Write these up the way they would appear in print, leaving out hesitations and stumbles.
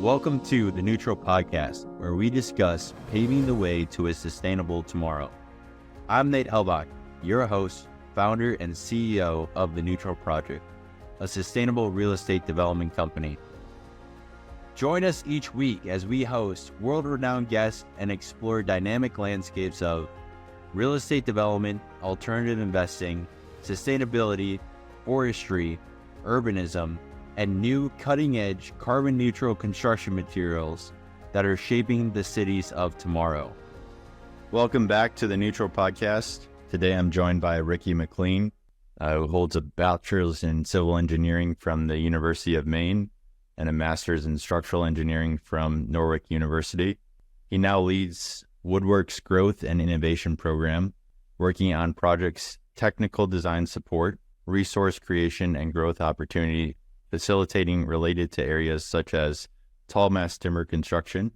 Welcome to the Neutral Podcast, where we discuss paving the way to a sustainable tomorrow. I'm Nate Helbach, your host, founder, and CEO of the Neutral Project, a sustainable real estate development company. Join us each week as we host world-renowned guests and explore dynamic landscapes of real estate development, alternative investing, sustainability, forestry, urbanism, and new cutting-edge carbon-neutral construction materials that are shaping the cities of tomorrow. Welcome back to the Neutral Podcast. Today I'm joined by Ricky McLain, who holds a bachelor's in civil engineering from the University of Maine and a master's in structural engineering from Norwich University. He now leads WoodWorks growth and innovation program, working on projects' technical design support, resource creation, and growth opportunity, facilitating related to areas such as tall mass timber construction.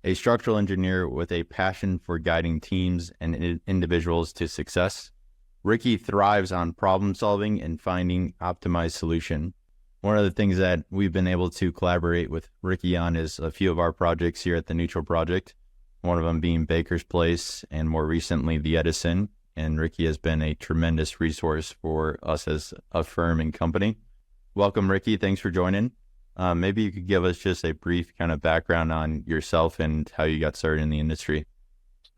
A structural engineer with a passion for guiding teams and individuals to success, Ricky thrives on problem solving and finding optimized solution. One of the things that we've been able to collaborate with Ricky on is a few of our projects here at the Neutral Project, one of them being Baker's Place and more recently the Edison. And Ricky has been a tremendous resource for us as a firm and company. Welcome, Ricky. Thanks for joining. Maybe you could give us just a brief kind of background on yourself and how you got started in the industry.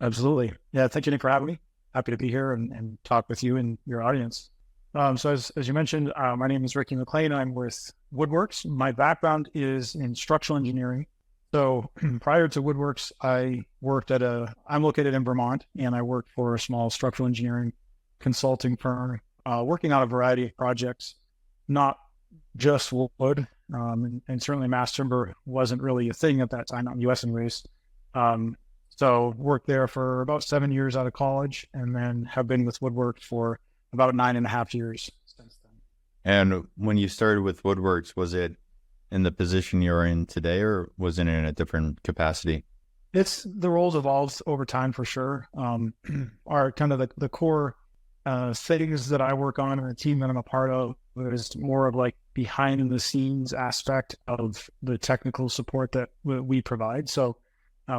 Absolutely. Yeah, thank you, Nick, for having me. Happy to be here and talk with you and your audience. So as you mentioned, my name is Ricky McLain. I'm with WoodWorks. My background is in structural engineering. So prior to WoodWorks, I'm located in Vermont, and I worked for a small structural engineering consulting firm, working on a variety of projects, not just wood, and certainly mass timber wasn't really a thing at that time, not in the U.S. anyways. So worked there for about 7 years out of college, and then have been with WoodWorks for about 9.5 years since then. And when you started with WoodWorks, was it in the position you're in today, or was it in a different capacity? The roles evolved over time for sure. Are kind of the core things that I work on and the team that I'm a part of is more of like behind the scenes aspect of the technical support that we provide. So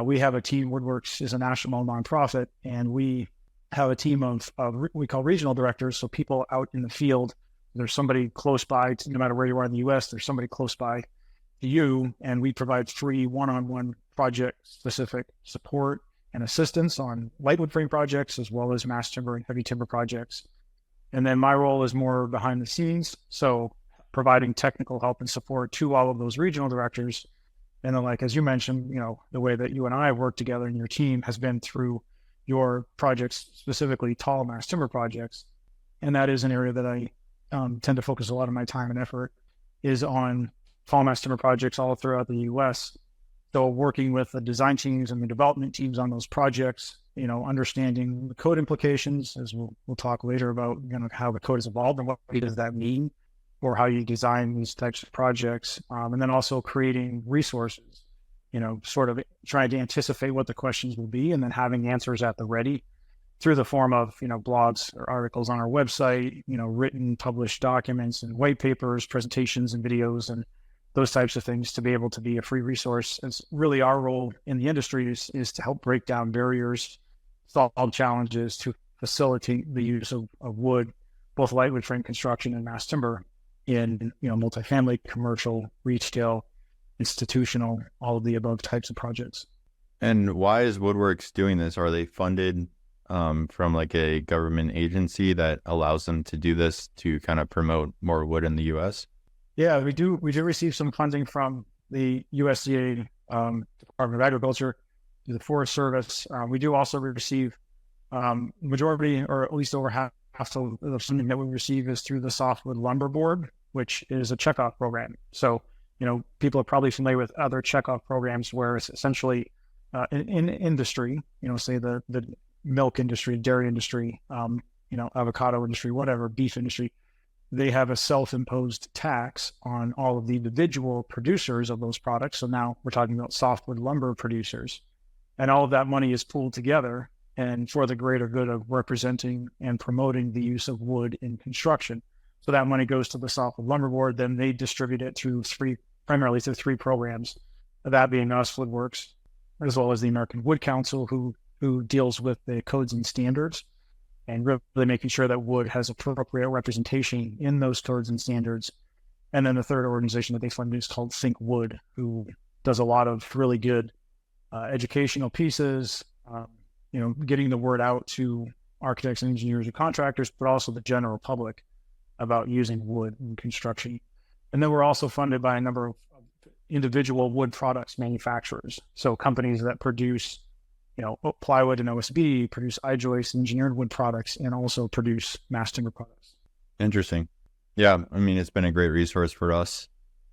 we have a team. WoodWorks is a national nonprofit, and we have a team of we call regional directors. So people out in the field, there's somebody close by, no matter where you are in the U.S., there's somebody close by to you, and we provide free one-on-one project-specific support and assistance on lightwood frame projects, as well as mass timber and heavy timber projects. And then my role is more behind the scenes, so providing technical help and support to all of those regional directors. And then, like, as you mentioned, the way that you and I have worked together and your team has been through your projects, specifically tall mass timber projects. And that is an area that I tend to focus a lot of my time and effort is on tall mass timber projects all throughout the U.S. So working with the design teams and the development teams on those projects, understanding the code implications, as we'll talk later about, how the code has evolved and what does that mean, or how you design these types of projects. And then also creating resources, sort of trying to anticipate what the questions will be and then having answers at the ready through the form of, blogs or articles on our website, written, published documents and white papers, presentations and videos and those types of things to be able to be a free resource. It's really our role in the industry is to help break down barriers, solve challenges, to facilitate the use of wood, both lightwood frame construction and mass timber in, multifamily, commercial, retail, institutional, all of the above types of projects. And why is WoodWorks doing this? Are they funded from like a government agency that allows them to do this to kind of promote more wood in the U.S.? Yeah, we do receive some funding from the USDA, Department of Agriculture, through the Forest Service. We do also receive majority, or at least over half of the funding that we receive is through the Softwood Lumber Board, which is a checkoff program. So, people are probably familiar with other checkoff programs where it's essentially in industry, say the milk industry, dairy industry, avocado industry, whatever, beef industry. They have a self-imposed tax on all of the individual producers of those products. So now we're talking about softwood lumber producers, and all of that money is pooled together and for the greater good of representing and promoting the use of wood in construction. So that money goes to the Softwood Lumber Board. Then they distribute it primarily through three programs. that being us, WoodWorks, as well as the American Wood Council, who deals with the codes and standards and really making sure that wood has appropriate representation in those codes and standards. And then the third organization that they funded is called Think Wood, who does a lot of really good educational pieces, getting the word out to architects and engineers and contractors, but also the general public about using wood in construction. And then we're also funded by a number of individual wood products manufacturers. So companies that produce, plywood and OSB, produce I-joist, engineered wood products, and also produce mass timber products. Interesting. Yeah, I mean, it's been a great resource for us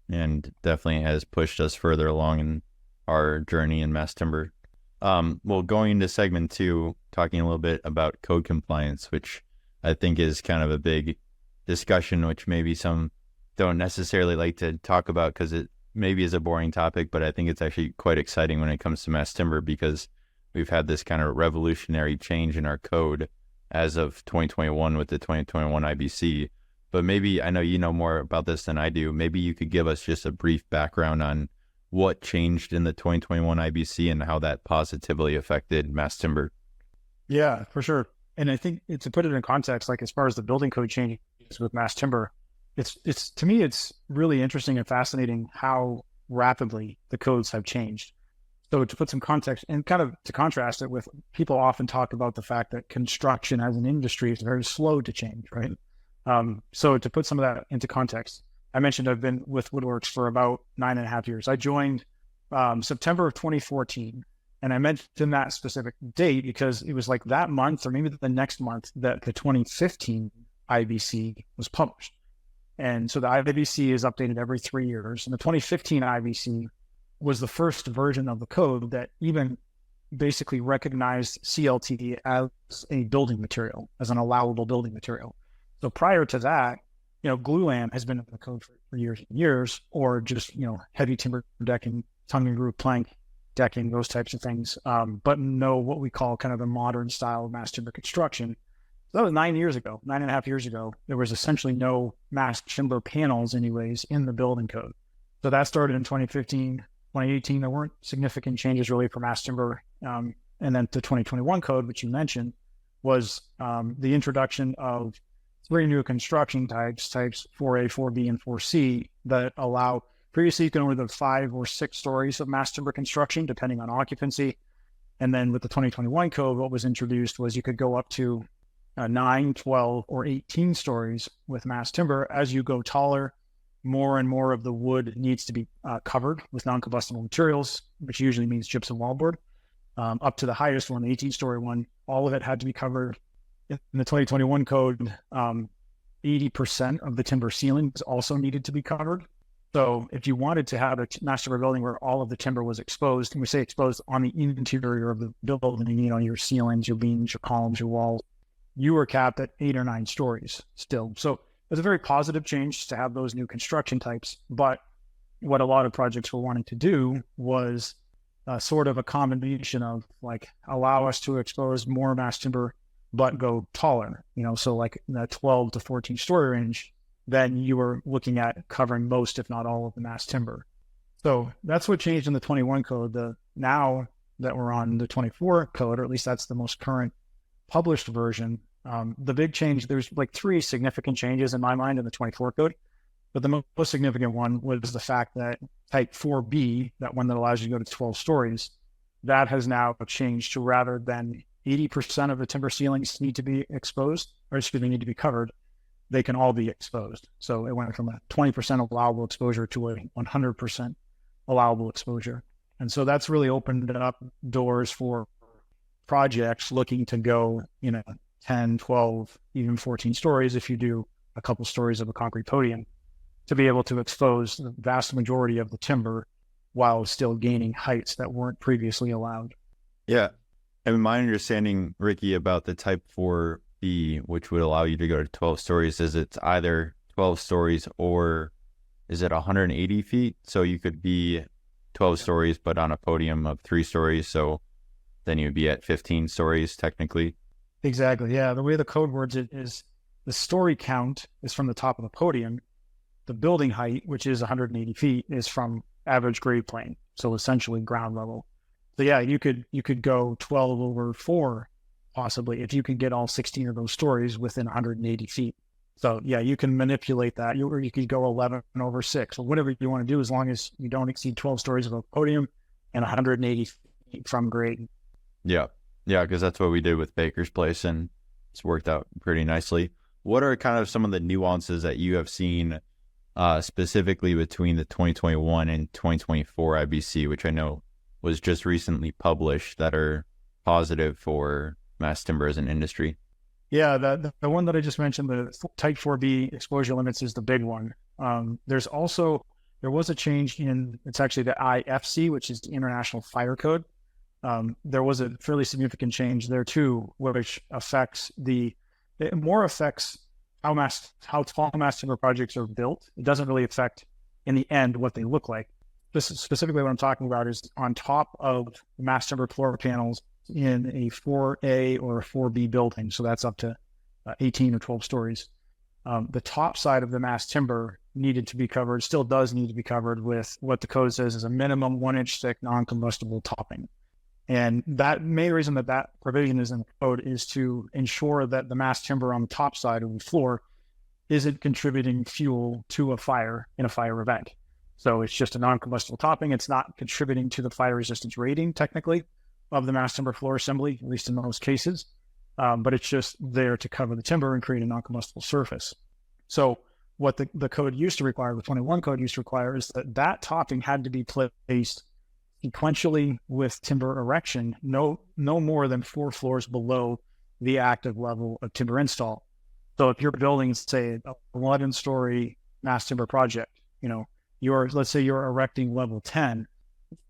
and definitely has pushed us further along in our journey in mass timber. Well, going into segment 2, talking a little bit about code compliance, which I think is kind of a big discussion, which maybe some don't necessarily like to talk about because it maybe is a boring topic, but I think it's actually quite exciting when it comes to mass timber because we've had this kind of revolutionary change in our code as of 2021 with the 2021 IBC. But maybe, I know you know more about this than I do, maybe you could give us just a brief background on what changed in the 2021 IBC and how that positively affected mass timber. Yeah, for sure. And I think to put it in context, like as far as the building code changes with mass timber, it's to me, it's really interesting and fascinating how rapidly the codes have changed. So to put some context and kind of to contrast it with, people often talk about the fact that construction as an industry is very slow to change, right? So to put some of that into context, I mentioned I've been with WoodWorks for about 9.5 years. I joined September of 2014, and I mentioned that specific date because it was like that month or maybe the next month that the 2015 IBC was published. And so the IBC is updated every 3 years. And the 2015 IBC was the first version of the code that even basically recognized CLT as a building material, as an allowable building material. So prior to that, glulam has been in the code for years and years, or just, heavy timber decking, tongue and groove plank decking, those types of things. But no, what we call kind of the modern style of mass timber construction. So that was 9.5 years ago, there was essentially no mass timber panels anyways in the building code. So that started in 2015, 2018, there weren't significant changes really for mass timber. And then the 2021 code, which you mentioned, was the introduction of 3 new construction types 4A, 4B, and 4C that allow, previously you can only do 5 or 6 stories of mass timber construction, depending on occupancy. And then with the 2021 code, what was introduced was you could go up to 9, 12, or 18 stories with mass timber. As you go taller, more and more of the wood needs to be covered with non-combustible materials, which usually means gypsum wallboard. Up to the highest one, the 18-story one, all of it had to be covered. In the 2021 code, 80% of the timber ceilings also needed to be covered. So if you wanted to have a mass timber building where all of the timber was exposed, and we say exposed on the interior of the building, your ceilings, your beams, your columns, your walls, you were capped at 8 or 9 stories still. So it's a very positive change to have those new construction types. But what a lot of projects were wanting to do was sort of a combination of like, allow us to expose more mass timber, but go taller, so like in that 12 to 14 story range, then you were looking at covering most, if not all, of the mass timber. So that's what changed in the 21 code. Now that we're on the 24 code, or at least that's the most current published version, the big change, there's like 3 significant changes in my mind in the 24 code, but the most significant one was the fact that type 4B, that one that allows you to go to 12 stories, that has now changed to, rather than 80% of the timber ceilings need to be exposed, need to be covered, they can all be exposed. So it went from a 20% allowable exposure to a 100% allowable exposure. And so that's really opened up doors for projects looking to go, 10, 12, even 14 stories, if you do a couple stories of a concrete podium, to be able to expose the vast majority of the timber while still gaining heights that weren't previously allowed. Yeah. And my understanding, Ricky, about the type 4B, which would allow you to go to 12 stories, is it's either 12 stories or is it 180 feet? So you could be 12 stories, but on a podium of 3 stories. So then you'd be at 15 stories technically. Exactly. Yeah. The way the code words it is the story count is from the top of the podium. The building height, which is 180 feet, is from average grade plane. So essentially ground level. So yeah, you could go 12/4 possibly if you can get all 16 of those stories within 180 feet. So yeah, you can manipulate that. Or you could go 11/6 or whatever you want to do, as long as you don't exceed 12 stories of a podium and 180 feet from grade. Yeah. Yeah, because that's what we did with Baker's Place, and it's worked out pretty nicely. What are kind of some of the nuances that you have seen specifically between the 2021 and 2024 IBC, which I know was just recently published, that are positive for mass timber as an industry? Yeah, the one that I just mentioned, the Type 4B exposure limits, is the big one. There was a change it's actually the IFC, which is the International Fire Code. There was a fairly significant change there too, which affects how tall mass timber projects are built. It doesn't really affect in the end what they look like. Specifically what I'm talking about is on top of mass timber floor panels in a 4A or a 4B building. So that's up to 18 or 12 stories. The top side of the mass timber needed to be covered, still does need to be covered, with what the code says is a minimum 1-inch thick non-combustible topping. And that main reason that provision is in the code is to ensure that the mass timber on the top side of the floor isn't contributing fuel to a fire in a fire event. So it's just a non-combustible topping. It's not contributing to the fire resistance rating, technically, of the mass timber floor assembly, at least in most cases. But it's just there to cover the timber and create a non-combustible surface. So what the code used to require, the 21 code used to require, is that topping had to be placed sequentially with timber erection, no more than 4 floors below the active level of timber install. So if you're building, say, a 11-story mass timber project, let's say you're erecting level 10,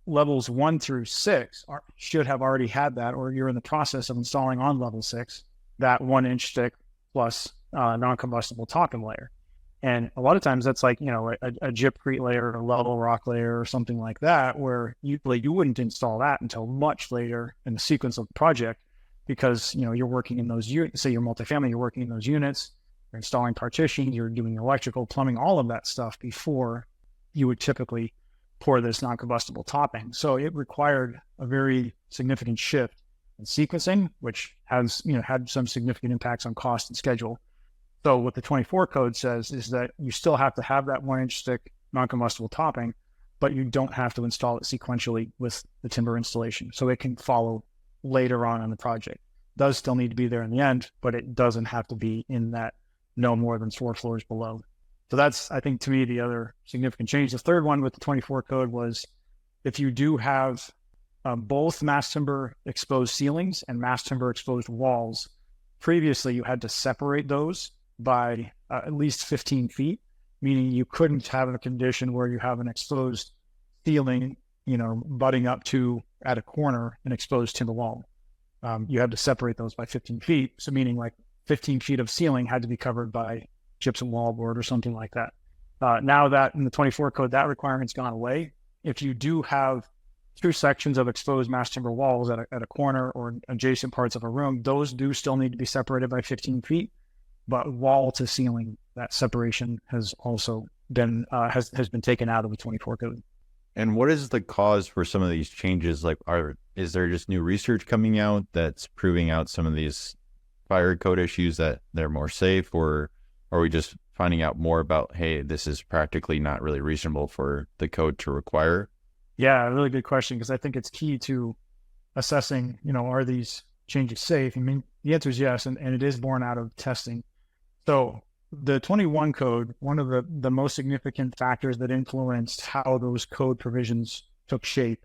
levels 1 through 6 should have already had that, or you're in the process of installing on level 6, that 1-inch thick plus non-combustible topping layer. And a lot of times that's like, a gypcrete layer, a level rock layer, or something like that, where usually you wouldn't install that until much later in the sequence of the project, because, you're working in those units. Say you're multifamily, you're working in those units, you're installing partition, you're doing electrical, plumbing, all of that stuff before you would typically pour this non-combustible topping. So it required a very significant shift in sequencing, which has, had some significant impacts on cost and schedule. So what the 24 code says is that you still have to have that 1-inch thick non-combustible topping, but you don't have to install it sequentially with the timber installation. So it can follow later on in the project. It does still need to be there in the end, but it doesn't have to be in that no more than 4 floors below. So that's, I think, to me, the other significant change. The third one with the 24 code was, if you do have both mass timber exposed ceilings and mass timber exposed walls, previously you had to separate those by at least 15 feet, meaning you couldn't have a condition where you have an exposed ceiling, butting up to at a corner an exposed timber wall. You had to separate those by 15 feet. So meaning like 15 feet of ceiling had to be covered by gypsum wallboard or something like that. Now that in the 24 code, that requirement's gone away. If you do have 2 sections of exposed mass timber walls at a corner or adjacent parts of a room, those do still need to be separated by 15 feet. But wall to ceiling, that separation has also been has been taken out of the 24 code. And what is the cause for some of these changes? Like, is there just new research coming out that's proving out some of these fire code issues, that they're more safe, or are we just finding out more about, hey, this is practically not really reasonable for the code to require? Yeah, really good question, because I think it's key to assessing, are these changes safe? I mean, the answer is yes, and it is born out of testing. So the 21 code, one of the most significant factors that influenced how those code provisions took shape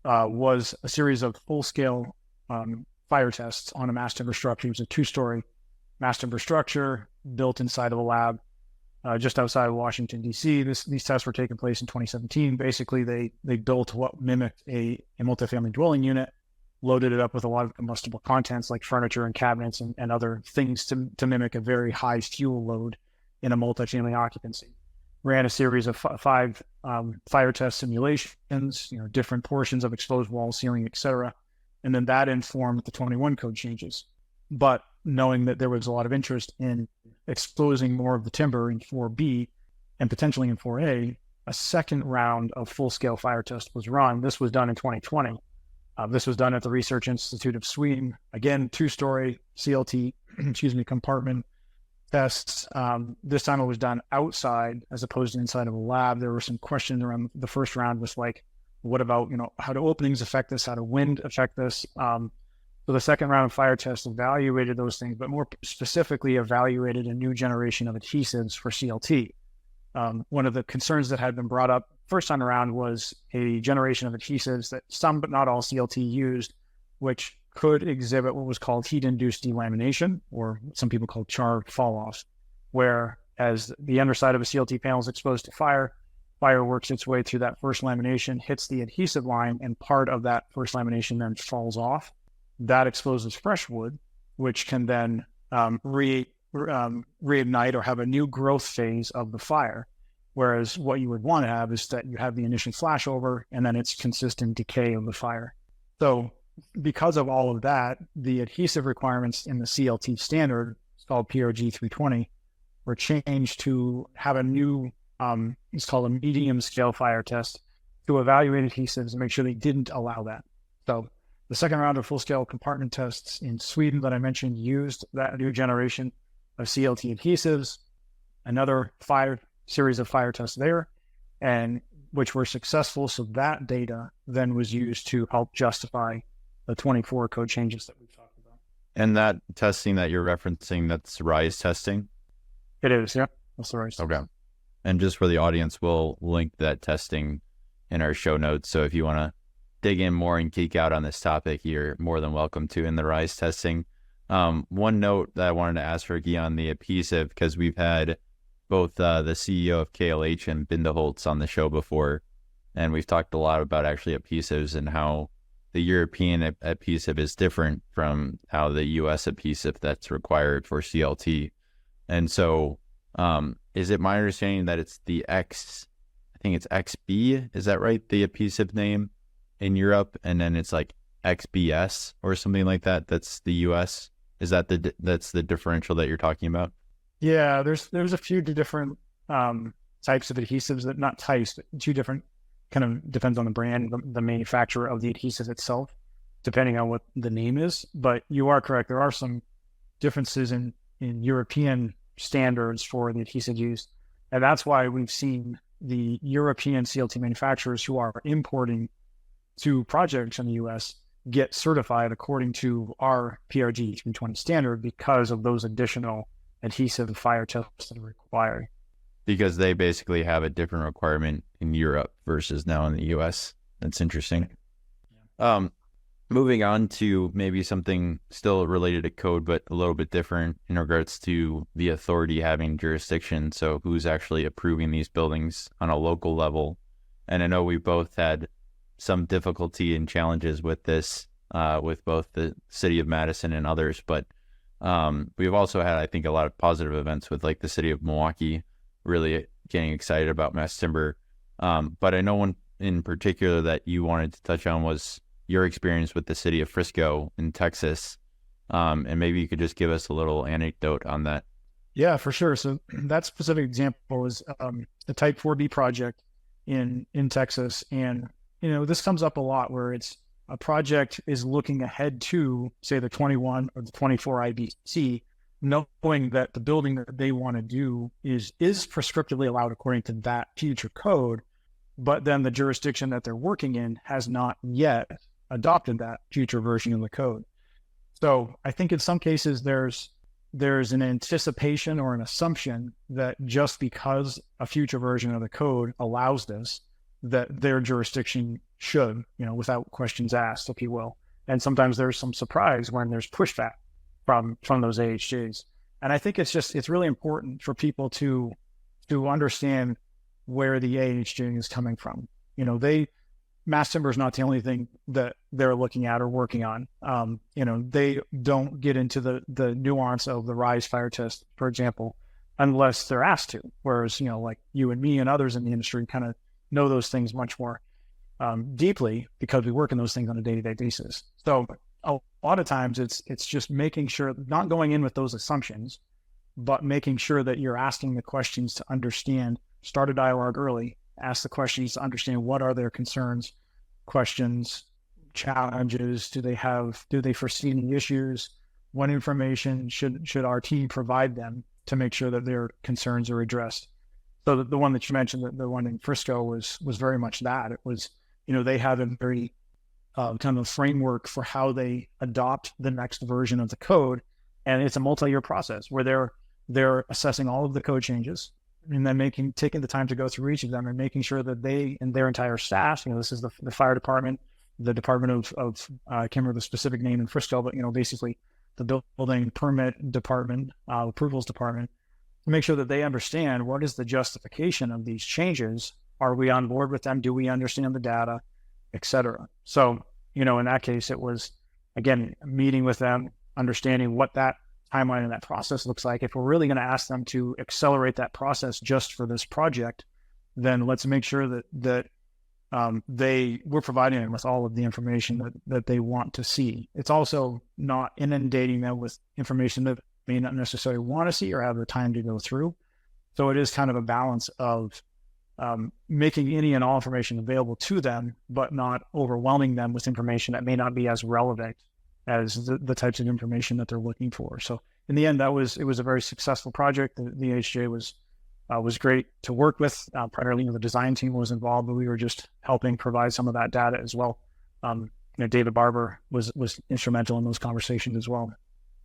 was a series of full-scale fire tests on a mass timber structure. It was a 2-story mass timber structure built inside of a lab just outside of Washington, D.C. These tests were taking place in 2017. Basically, they built what mimicked a multifamily dwelling unit, loaded it up with a lot of combustible contents like furniture and cabinets and other things to mimic a very high fuel load in a multifamily occupancy. Ran a series of 5 fire test simulations, different portions of exposed wall, ceiling, etc. And then that informed the 21 code changes. But knowing that there was a lot of interest in exposing more of the timber in 4B and potentially in 4A, a second round of full-scale fire test was run. This was done in 2020. This was done at the Research Institute of Sweden. Again, two-story CLT, compartment tests. This time it was done outside as opposed to inside of a lab. There were some questions around the first round was like, what about, how do openings affect this? How do wind affect this? So the second round of fire tests evaluated those things, but more specifically evaluated a new generation of adhesives for CLT. One of the concerns that had been brought up first time around was a generation of adhesives that some, but not all CLT used, which could exhibit what was called heat-induced delamination, or some people call char fall-offs, where as the underside of a CLT panel is exposed to fire, fire works its way through that first lamination, hits the adhesive line, and part of that first lamination then falls off. That exposes fresh wood, which can then reignite or have a new growth phase of the fire. Whereas what you would want to have is that you have the initial flashover and then it's consistent decay of the fire. So because of all of that, the adhesive requirements in the CLT standard, it's called PRG 320, were changed to have a new, it's called a medium scale fire test to evaluate adhesives and make sure they didn't allow that. So the second round of full-scale compartment tests in Sweden that I mentioned used that new generation of CLT adhesives, another series of fire tests there, and which were successful. So that data then was used to help justify the 24 code changes that we've talked about. And that testing that you're referencing, that's RISE testing? It is, yeah. That's the RISE testing. Okay. And just for the audience, we'll link that testing in our show notes. So if you want to dig in more and geek out on this topic, you're more than welcome to in the RISE testing. One note that I wanted to ask Ricky on the adhesive, because we've had both the CEO of KLH and Bindeholz on the show before, and we've talked a lot about actually adhesives and how the European adhesive is different from how the US adhesive that's required for CLT. And so is it my understanding that it's the I think it's XB, is that right? The adhesive name in Europe, and then it's like XBS or something like that. That's the US. Is that that's the differential that you're talking about? Yeah, there's a few different types of adhesives, that not types, but two different, kind of depends on the brand, the manufacturer of the adhesive itself, depending on what the name is. But you are correct. There are some differences in European standards for the adhesive used. And that's why we've seen the European CLT manufacturers who are importing to projects in the US get certified according to our PRG 320 standard because of those additional adhesive fire tests that are required. Because they basically have a different requirement in Europe versus now in the US. That's interesting. Yeah. Moving on to maybe something still related to code, but a little bit different in regards to the authority having jurisdiction. So who's actually approving these buildings on a local level? And I know we both had some difficulty and challenges with this, with both the city of Madison and others, but we've also had, I think, a lot of positive events with like the city of Milwaukee really getting excited about mass timber. But I know one in particular that you wanted to touch on was your experience with the city of Frisco in Texas. And maybe you could just give us a little anecdote on that. Yeah, for sure. So that specific example is the Type 4B project in Texas. And, this comes up a lot where it's a project is looking ahead to, say, the 21 or the 24 IBC, knowing that the building that they want to do is prescriptively allowed according to that future code, but then the jurisdiction that they're working in has not yet adopted that future version of the code. So I think in some cases there's an anticipation or an assumption that just because a future version of the code allows this, that their jurisdiction should, without questions asked, if you will. And sometimes there's some surprise when there's pushback from those AHJs. And I think it's really important for people to understand where the AHJ is coming from. Mass timber is not the only thing that they're looking at or working on. They don't get into the nuance of the RISE fire test, for example, unless they're asked to. Whereas, like you and me and others in the industry kind of know those things much more deeply because we work in those things on a day-to-day basis. So a lot of times it's just making sure, not going in with those assumptions, but making sure that you're asking the questions to understand, start a dialogue early, ask the questions to understand what are their concerns, questions, challenges. Do they foresee any issues? What information should our team provide them to make sure that their concerns are addressed? So the one that you mentioned, the one in Frisco was very much that. It was, they have a very kind of framework for how they adopt the next version of the code. And it's a multi-year process where they're assessing all of the code changes and then taking the time to go through each of them and making sure that they and their entire staff, this is the fire department, the department of I can't remember the specific name in Frisco, but, basically the building permit department, approvals department, to make sure that they understand what is the justification of these changes. Are we on board with them? Do we understand the data, et cetera? So, in that case, it was, again, meeting with them, understanding what that timeline and that process looks like. If we're really going to ask them to accelerate that process just for this project, then let's make sure that we're providing them with all of the information that they want to see. It's also not inundating them with information that may not necessarily want to see or have the time to go through. So it is kind of a balance of making any and all information available to them, but not overwhelming them with information that may not be as relevant as the types of information that they're looking for. So in the end, it was a very successful project. The HJ was great to work with. Primarily, the design team was involved, but we were just helping provide some of that data as well. David Barber was instrumental in those conversations as well.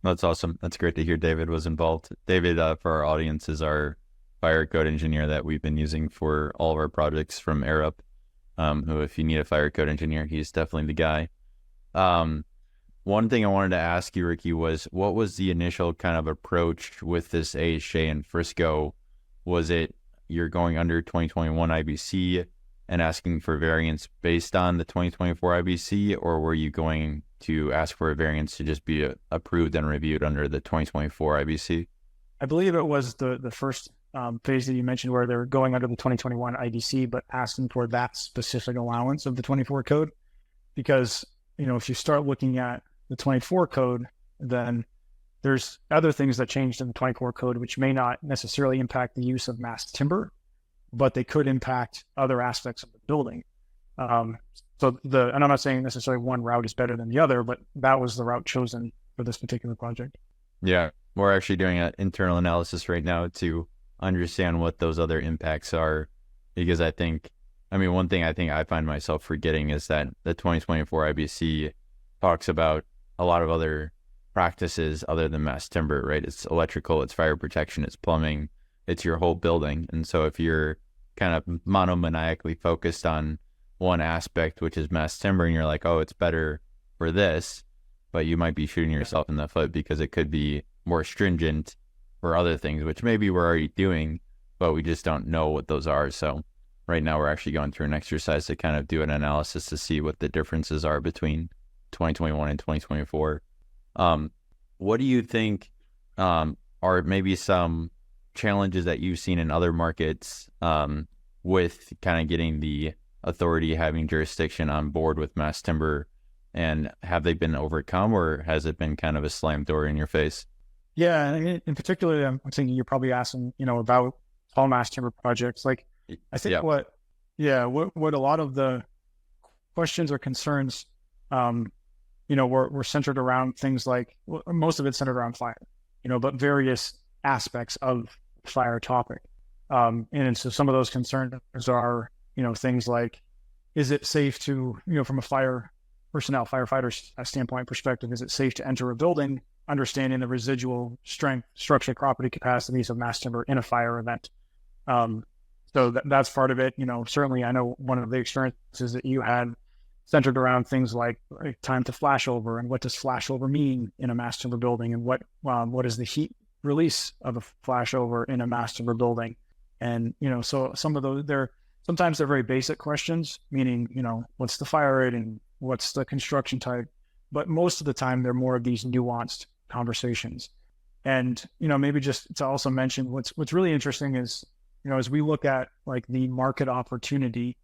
That's awesome. That's great to hear David was involved. David, for our audience, is our fire code engineer that we've been using for all of our projects from AirUp, who, if you need a fire code engineer, he's definitely the guy. One thing I wanted to ask you, Ricky, was what was the initial kind of approach with this AHJ in Frisco? Was it you're going under 2021 IBC and asking for variance based on the 2024 IBC, or were you going to ask for a variance to just be approved and reviewed under the 2024 IBC? I believe it was the first phase that you mentioned where they're going under the 2021 IBC, but asking for that specific allowance of the 24 code. Because, if you start looking at the 24 code, then there's other things that changed in the 24 code, which may not necessarily impact the use of mass timber, but they could impact other aspects of the building. And I'm not saying necessarily one route is better than the other, but that was the route chosen for this particular project. Yeah, we're actually doing an internal analysis right now to understand what those other impacts are, because one thing I think I find myself forgetting is that the 2024 IBC talks about a lot of other practices other than mass timber, right? It's electrical, it's fire protection, it's plumbing, it's your whole building. And so if you're kind of monomaniacally focused on one aspect, which is mass timber, and you're like, oh, it's better for this, but you might be shooting yourself in the foot because it could be more stringent for other things, which maybe we're already doing, but we just don't know what those are. So right now we're actually going through an exercise to kind of do an analysis to see what the differences are between 2021 and 2024. What do you think are maybe some challenges that you've seen in other markets with kind of getting the authority, having jurisdiction on board with mass timber, and have they been overcome, or has it been kind of a slam door in your face? Yeah, in particular, I'm thinking you're probably asking, about tall mass timber projects. Like, I think what a lot of the questions or concerns, were centered around things like, most of it centered around fire, but various aspects of fire topic. And so some of those concerns are, things like, is it safe to, from a firefighter standpoint perspective, is it safe to enter a building, understanding the residual strength, structural property capacities of mass timber in a fire event? So that's part of it. Certainly I know one of the experiences that you had centered around things like time to flashover, and what does flashover mean in a mass timber building, and what is the heat release of a flashover in a mass timber building. And, so some of those, sometimes they're very basic questions, meaning, what's the fire rating? What's the construction type? But most of the time they're more of these nuanced conversations. And, maybe just to also mention what's really interesting is, as we look at like the market opportunity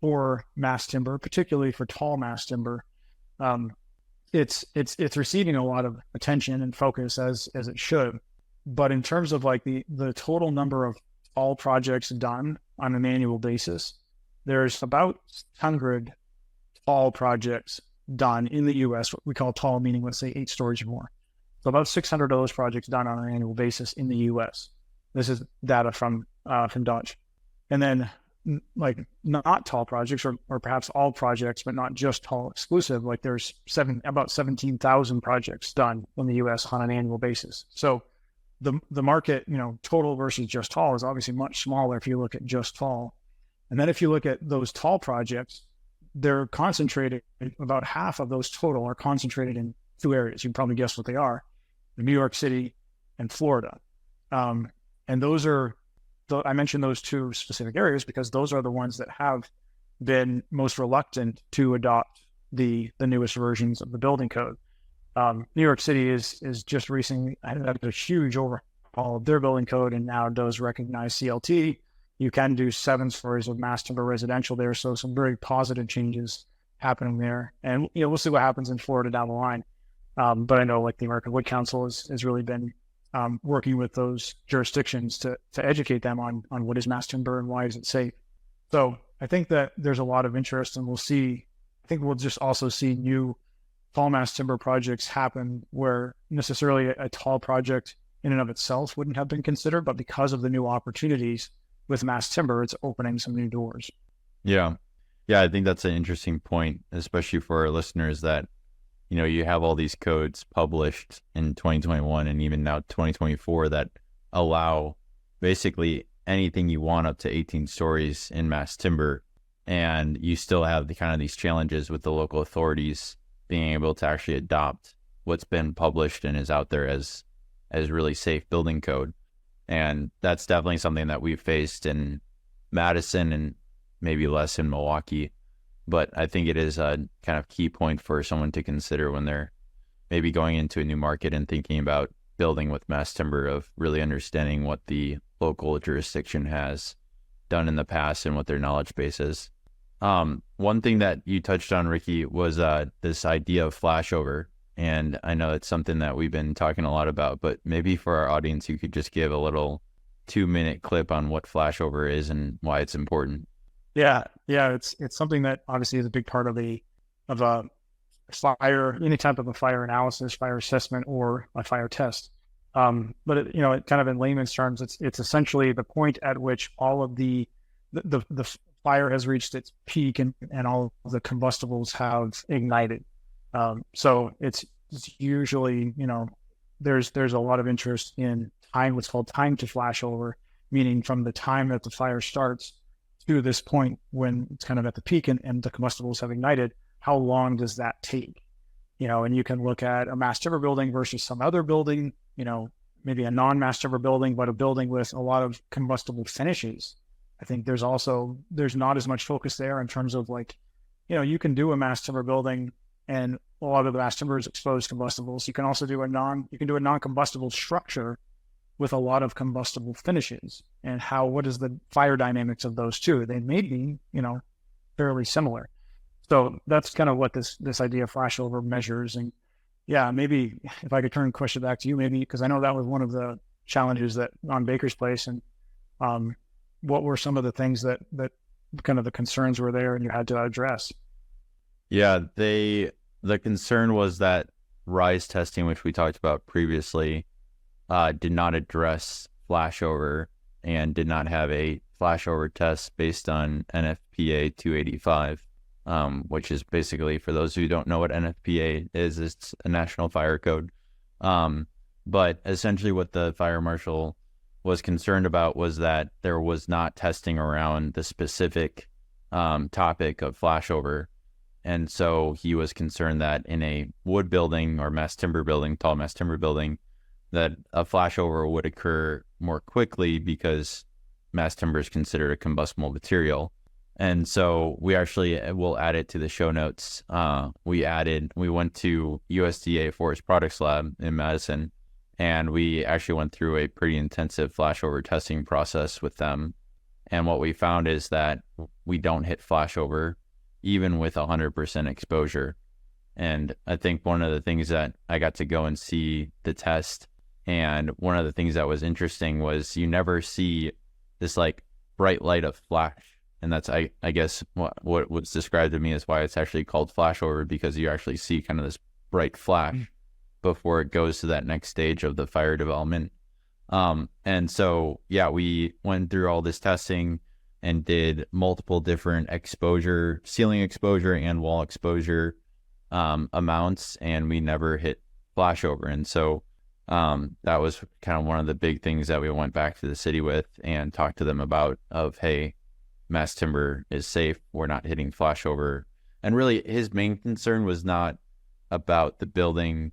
for mass timber, particularly for tall mass timber, it's receiving a lot of attention and focus as it should. But in terms of like the total number of tall projects done on an annual basis, there's about 100 tall projects done in the U.S. What we call tall, meaning let's say 8 stories or more. So about 600 of those projects done on an annual basis in the U.S. This is data from Dodge. And then like not tall projects or perhaps all projects, but not just tall exclusive, like there's about 17,000 projects done in the US on an annual basis. So the market, total versus just tall is obviously much smaller if you look at just tall. And then if you look at those tall projects, they're concentrated, about half of those total are concentrated in 2 areas. You can probably guess what they are: New York City and Florida. And those are, I mentioned those 2 specific areas because those are the ones that have been most reluctant to adopt the newest versions of the building code. New York City is just recently had a huge overhaul of their building code and now does recognize CLT. You can do 7 stories of mass timber residential there, so some very positive changes happening there. And we'll see what happens in Florida down the line. But I know like the American Wood Council has really been working with those jurisdictions to educate them on what is mass timber and why is it safe. So I think that there's a lot of interest, and I think we'll just also see new tall mass timber projects happen where necessarily a tall project in and of itself wouldn't have been considered, but because of the new opportunities with mass timber, it's opening some new doors. Yeah. I think that's an interesting point, especially for our listeners, that you have all these codes published in 2021 and even now 2024 that allow basically anything you want up to 18 stories in mass timber. And you still have these challenges with the local authorities being able to actually adopt what's been published and is out there as really safe building code. And that's definitely something that we've faced in Madison and maybe less in Milwaukee. But I think it is a kind of key point for someone to consider when they're maybe going into a new market and thinking about building with mass timber, of really understanding what the local jurisdiction has done in the past and what their knowledge base is. One thing that you touched on, Ricky, was this idea of flashover. And I know it's something that we've been talking a lot about, but maybe for our audience, you could just give a little 2-minute clip on what flashover is and why it's important. Yeah, it's something that obviously is a big part of a fire, any type of a fire analysis, fire assessment, or a fire test. But it kind of in layman's terms, it's essentially the point at which all of the fire has reached its peak and all of the combustibles have ignited. So it's usually, there's a lot of interest in what's called time to flashover, meaning from the time that the fire starts to this point when it's kind of at the peak and the combustibles have ignited, how long does that take? And you can look at a mass timber building versus some other building, maybe a non-mass timber building, but a building with a lot of combustible finishes. I think there's not as much focus there in terms of you can do a mass timber building and a lot of the mass timber is exposed combustibles. You can also do a non-combustible structure with a lot of combustible finishes, and what is the fire dynamics of those two? They may be, fairly similar. So that's kind of what this idea of flashover measures. And yeah, maybe if I could turn the question back to you, maybe, because I know that was one of the challenges that on Baker's Place, and what were some of the things that kind of the concerns were there and you had to address? Yeah, the concern was that RISE testing, which we talked about previously, did not address flashover and did not have a flashover test based on NFPA 285, which is basically, for those who don't know what NFPA is, it's a national fire code. But essentially what the fire marshal was concerned about was that there was not testing around the specific topic of flashover. And so he was concerned that in a wood building or mass timber building, tall mass timber building, that a flashover would occur more quickly because mass timber is considered a combustible material. And so we actually will add it to the show notes. We went to USDA Forest Products Lab in Madison, and we actually went through a pretty intensive flashover testing process with them. And what we found is that we don't hit flashover even with 100% exposure. And I think one of the things that I got to go and see the test, and one of the things that was interesting was you never see this like bright light of flash. And that's, I guess, what was described to me as why it's actually called flashover, because you actually see kind of this bright flash before it goes to that next stage of the fire development. And so, yeah, we went through all this testing and did multiple different exposure, ceiling exposure and wall exposure amounts, and we never hit flashover. And so that was kind of one of the big things that we went back to the city with and talked to them about of, hey, mass timber is safe. We're not hitting flashover. And really his main concern was not about the building,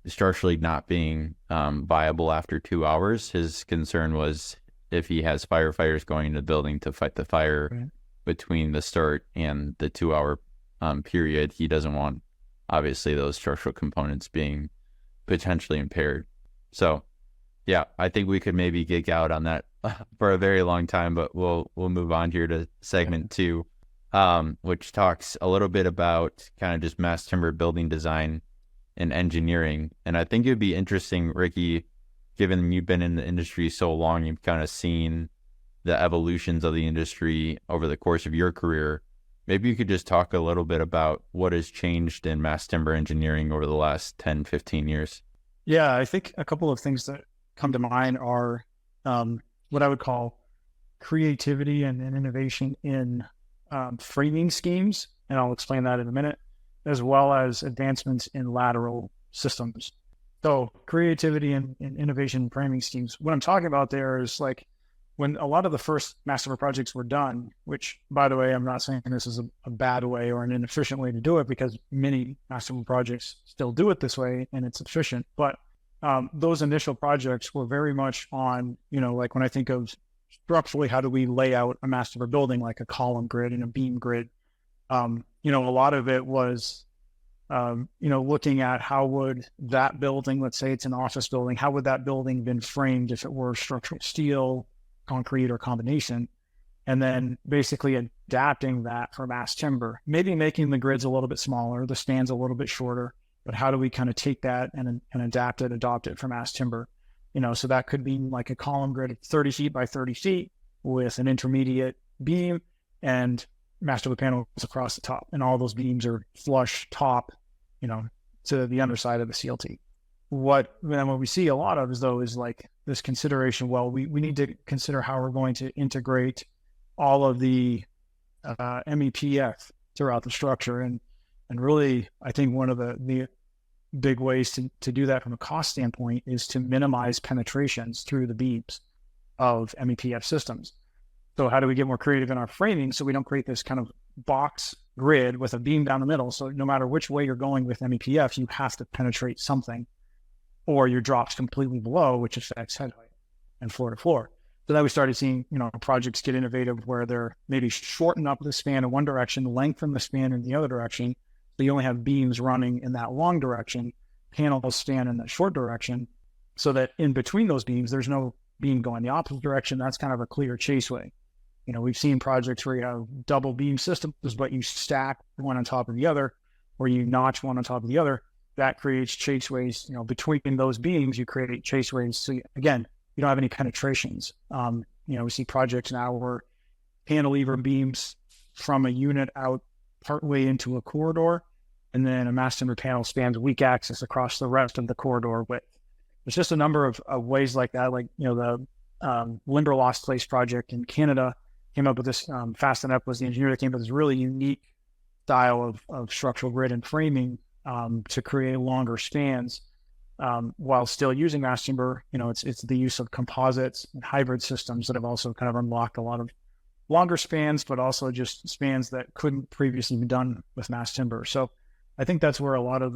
structurally not being viable after 2 hours. His concern was if he has firefighters going into the building to fight the fire between the start and the 2 hour period, he doesn't want, obviously, those structural components being potentially impaired. So, yeah, I think we could maybe geek out on that for a very long time, but we'll move on here to segment 2, which talks a little bit about kind of just mass timber building design and engineering. And I think it would be interesting, Ricky, given you've been in the industry so long, you've kind of seen the evolutions of the industry over the course of your career. Maybe you could just talk a little bit about what has changed in mass timber engineering over the last 10, 15 years. Yeah, I think a couple of things that come to mind are what I would call creativity and innovation in framing schemes, and I'll explain that in a minute, as well as advancements in lateral systems. So creativity and innovation in framing schemes. What I'm talking about there is like when a lot of the first mass timber projects were done, which, by the way, I'm not saying this is a bad way or an inefficient way to do it, because many mass timber projects still do it this way and it's efficient. But those initial projects were very much on, like when I think of structurally, how do we lay out a mass timber building, like a column grid and a beam grid? A lot of it was, looking at how would that building, let's say it's an office building, how would that building been framed if it were structural steel, concrete, or combination? And then basically adapting that for mass timber, maybe making the grids a little bit smaller, the spans a little bit shorter, but how do we kind of take that and adapt it, adopt it for mass timber? So that could be like a column grid of 30 feet by 30 feet with an intermediate beam and mass timber panels across the top. And all those beams are flush top, to the underside of the CLT. What we see a lot of is like this consideration, well, we need to consider how we're going to integrate all of the MEPF throughout the structure. And really, I think one of the big ways to do that from a cost standpoint is to minimize penetrations through the beams of MEPF systems. So how do we get more creative in our framing so we don't create this kind of box grid with a beam down the middle? So no matter which way you're going with MEPF, you have to penetrate something, or your drops completely below, which affects head height and floor to floor. So then we started seeing, projects get innovative where they're maybe shorten up the span in one direction, lengthen the span in the other direction. So you only have beams running in that long direction, panels span in that short direction, so that in between those beams, there's no beam going the opposite direction. That's kind of a clear chaseway. We've seen projects where you have double beam systems, but you stack one on top of the other, or you notch one on top of the other. That creates chaseways, between those beams, you create chaseways. So again, you don't have any penetrations. We see projects now where cantilever beams from a unit out partway into a corridor, and then a mass timber panel spans weak axis across the rest of the corridor width. There's just a number of ways like that. Like, the Limberlost Place project in Canada came up with this. Fastenep was the engineer that came up with this really unique style of structural grid and framing to create longer spans while still using mass timber. It's the use of composites and hybrid systems that have also kind of unlocked a lot of longer spans, but also just spans that couldn't previously be done with mass timber. So I think that's where a lot of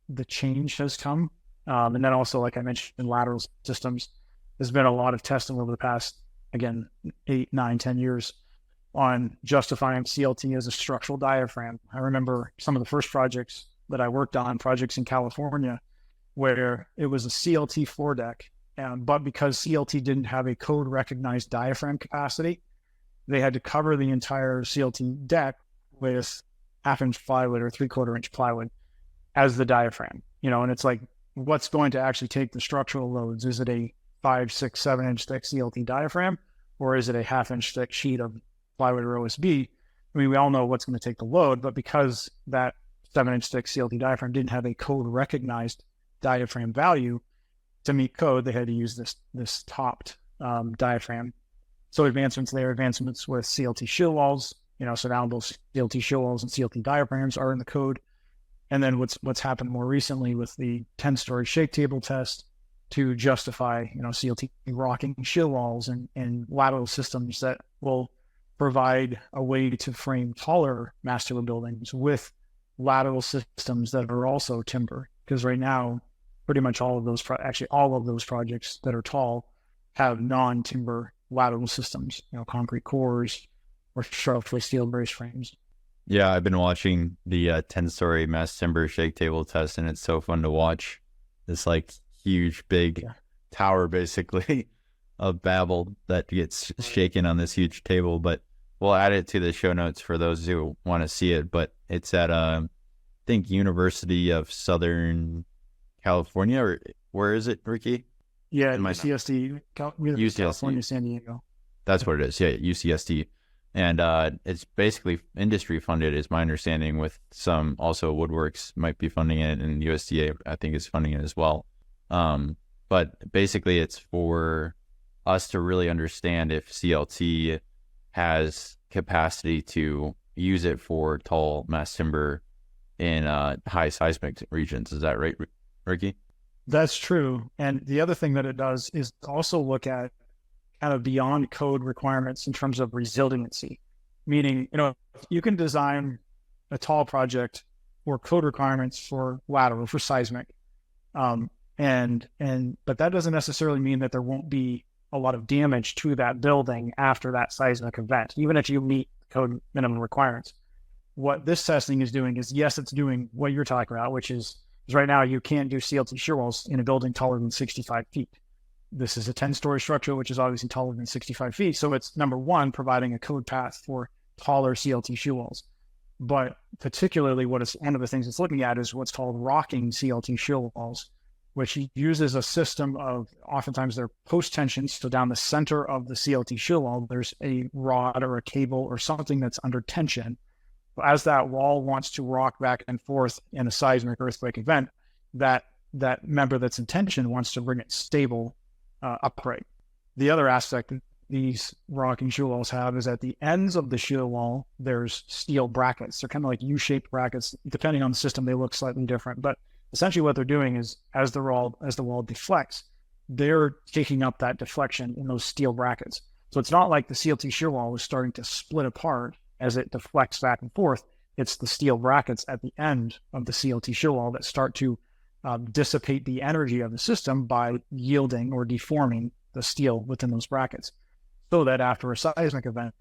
the change has come. And then also, like I mentioned, in lateral systems, there's been a lot of testing over the past, again, 8, 9, 10 years on justifying CLT as a structural diaphragm. I remember some of the first projects that I worked on, projects in California, where it was a CLT floor deck, but because CLT didn't have a code recognized diaphragm capacity, they had to cover the entire CLT deck with 1/2 inch plywood or 3/4 inch plywood as the diaphragm, and it's like, what's going to actually take the structural loads? Is it a 5, 6, 7 inch thick CLT diaphragm, or is it a 1/2 inch thick sheet of plywood or OSB? I mean, we all know what's going to take the load, but because that 7-inch thick CLT diaphragm didn't have a code recognized diaphragm value to meet code, they had to use this topped diaphragm. So advancements with CLT shield walls, so now those CLT shield walls and CLT diaphragms are in the code. And then what's happened more recently with the 10-story shake table test to justify, CLT rocking shield walls and lateral systems that will provide a way to frame taller mass timber buildings with lateral systems that are also timber. Because right now, pretty much all of those projects that are tall have non-timber lateral systems, concrete cores or sharply steel brace frames. Yeah, I've been watching the 10-story mass timber shake table test, and it's so fun to watch. This like huge, big tower, basically, of Babel that gets shaken on this huge table. But we'll add it to the show notes for those who want to see it. But it's at, I think, University of Southern California, or where is it, Ricky? Yeah, UCSD, California, San Diego. That's what it is. Yeah, UCSD. And it's basically industry funded, is my understanding, with some also WoodWorks might be funding it, and USDA, I think, is funding it as well. But basically it's for us to really understand if CLT has capacity to use it for tall mass timber in high seismic regions. Is that right, Ricky? That's true. And the other thing that it does is also look at kind of beyond code requirements in terms of resiliency, meaning, you can design a tall project for code requirements for lateral, for seismic. But that doesn't necessarily mean that there won't be a lot of damage to that building after that seismic event, even if you meet code minimum requirements. What this testing is doing is, yes, it's doing what you're talking about, which is right now you can't do CLT shear walls in a building taller than 65 feet. This is a 10-story structure, which is obviously taller than 65 feet. So it's, number one, providing a code path for taller CLT shear walls. But particularly one of the things it's looking at is what's called rocking CLT shear walls, which uses a system of, oftentimes they're post-tension. So down the center of the CLT shear wall, there's a rod or a cable or something that's under tension. As that wall wants to rock back and forth in a seismic earthquake event, that member that's in tension wants to bring it stable, upright. The other aspect that these rocking shear walls have is at the ends of the shear wall, there's steel brackets. They're kind of like U-shaped brackets. Depending on the system, they look slightly different. But essentially what they're doing is, as the wall deflects, they're taking up that deflection in those steel brackets. So it's not like the CLT shear wall is starting to split apart as it deflects back and forth. It's the steel brackets at the end of the CLT shear wall that start to dissipate the energy of the system by yielding or deforming the steel within those brackets. So that after a seismic event,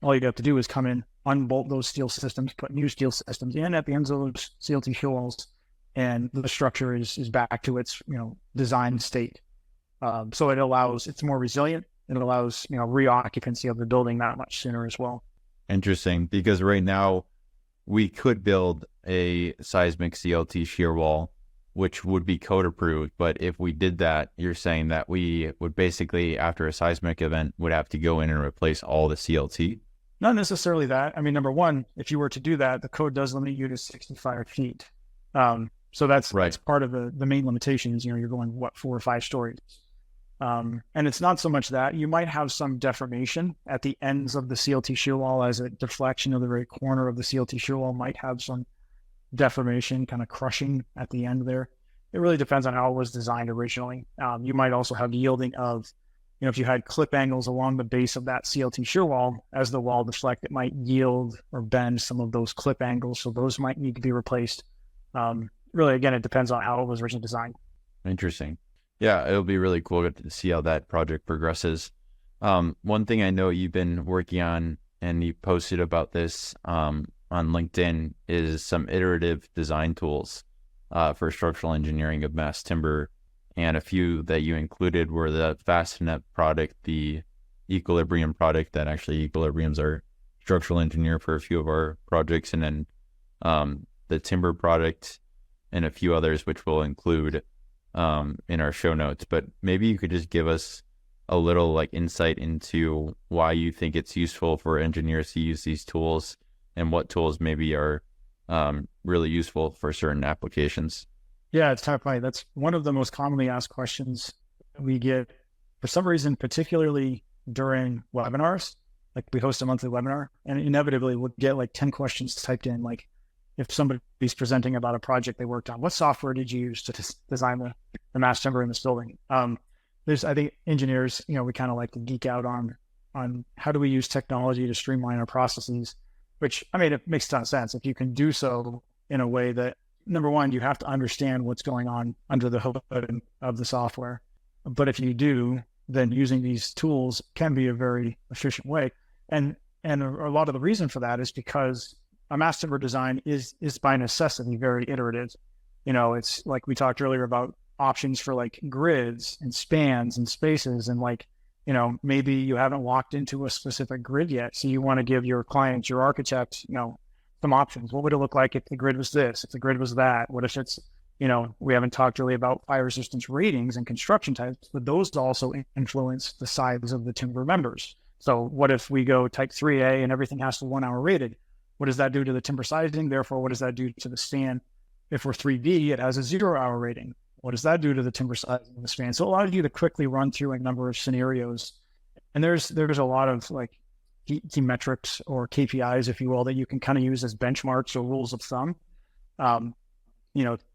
all you have to do is come in, unbolt those steel systems, put new steel systems in at the ends of those CLT shear walls, and the structure is back to its design state. So it's more resilient. It allows reoccupancy of the building that much sooner as well. Interesting, because right now we could build a seismic CLT shear wall, which would be code approved. But if we did that, you're saying that we would basically, after a seismic event, would have to go in and replace all the CLT? Not necessarily that. I mean, number one, if you were to do that, the code does limit you to 65 feet. So that's part of the main limitations. You're going, 4 or 5 stories. And it's not so much that. You might have some deformation at the ends of the CLT shear wall as it deflects. The very corner of the CLT shear wall might have some deformation, kind of crushing at the end there. It really depends on how it was designed originally. You might also have yielding of, if you had clip angles along the base of that CLT shear wall, as the wall deflect, it might yield or bend some of those clip angles. So those might need to be replaced. Really, again, it depends on how it was originally designed. Interesting. Yeah, it'll be really cool to see how that project progresses. One thing I know you've been working on, and you posted about this on LinkedIn, is some iterative design tools for structural engineering of mass timber. And a few that you included were the Fastinet product, the Equilibrium product, that actually Equilibrium's our structural engineer for a few of our projects, and then the timber product and a few others, which we'll include in our show notes. But maybe you could just give us a little like insight into why you think it's useful for engineers to use these tools and what tools maybe are really useful for certain applications? Yeah, it's kind of funny. That's one of the most commonly asked questions we get for some reason, particularly during webinars. Like we host a monthly webinar and inevitably we'll get like 10 questions typed in. Like if somebody's presenting about a project they worked on, what software did you use to design the mass timber in this building? I think engineers, we kind of like to geek out on how do we use technology to streamline our processes, which, I mean, it makes a ton of sense. If you can do so in a way that, number one, you have to understand what's going on under the hood of the software. But if you do, then using these tools can be a very efficient way. And a lot of the reason for that is because a mass timber design is by necessity very iterative. It's like we talked earlier about options for like grids and spans and spaces, and like, maybe you haven't walked into a specific grid yet. So you want to give your client, your architect, some options. What would it look like if the grid was this, if the grid was that? What if it's, we haven't talked really about fire resistance ratings and construction types, but those also influence the size of the timber members. So what if we go type 3A and everything has to 1 hour rated? What does that do to the timber sizing? Therefore, what does that do to the span? If we're 3B, it has a 0 hour rating. What does that do to the timber sizing of the span? So it allows you to quickly run through a number of scenarios. And there's a lot of like key metrics or KPIs, if you will, that you can kind of use as benchmarks or rules of thumb.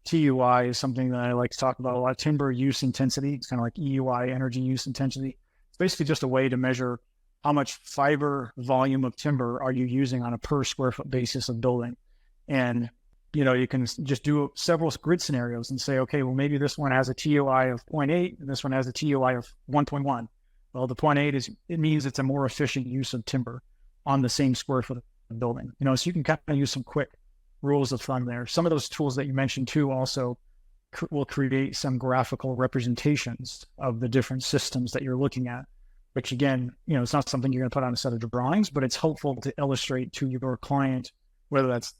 TUI is something that I like to talk about a lot. Timber use intensity. It's kind of like EUI, energy use intensity. It's basically just a way to measure how much fiber volume of timber are you using on a per square foot basis of building. And, you can just do several grid scenarios and say, okay, well, maybe this one has a TUI of 0.8 and this one has a TUI of 1.1. Well, the 0.8 it means it's a more efficient use of timber on the same square foot of building. So you can kind of use some quick rules of thumb there. Some of those tools that you mentioned too also will create some graphical representations of the different systems that you're looking at, which again, it's not something you're going to put on a set of drawings, but it's helpful to illustrate to your client, whether that's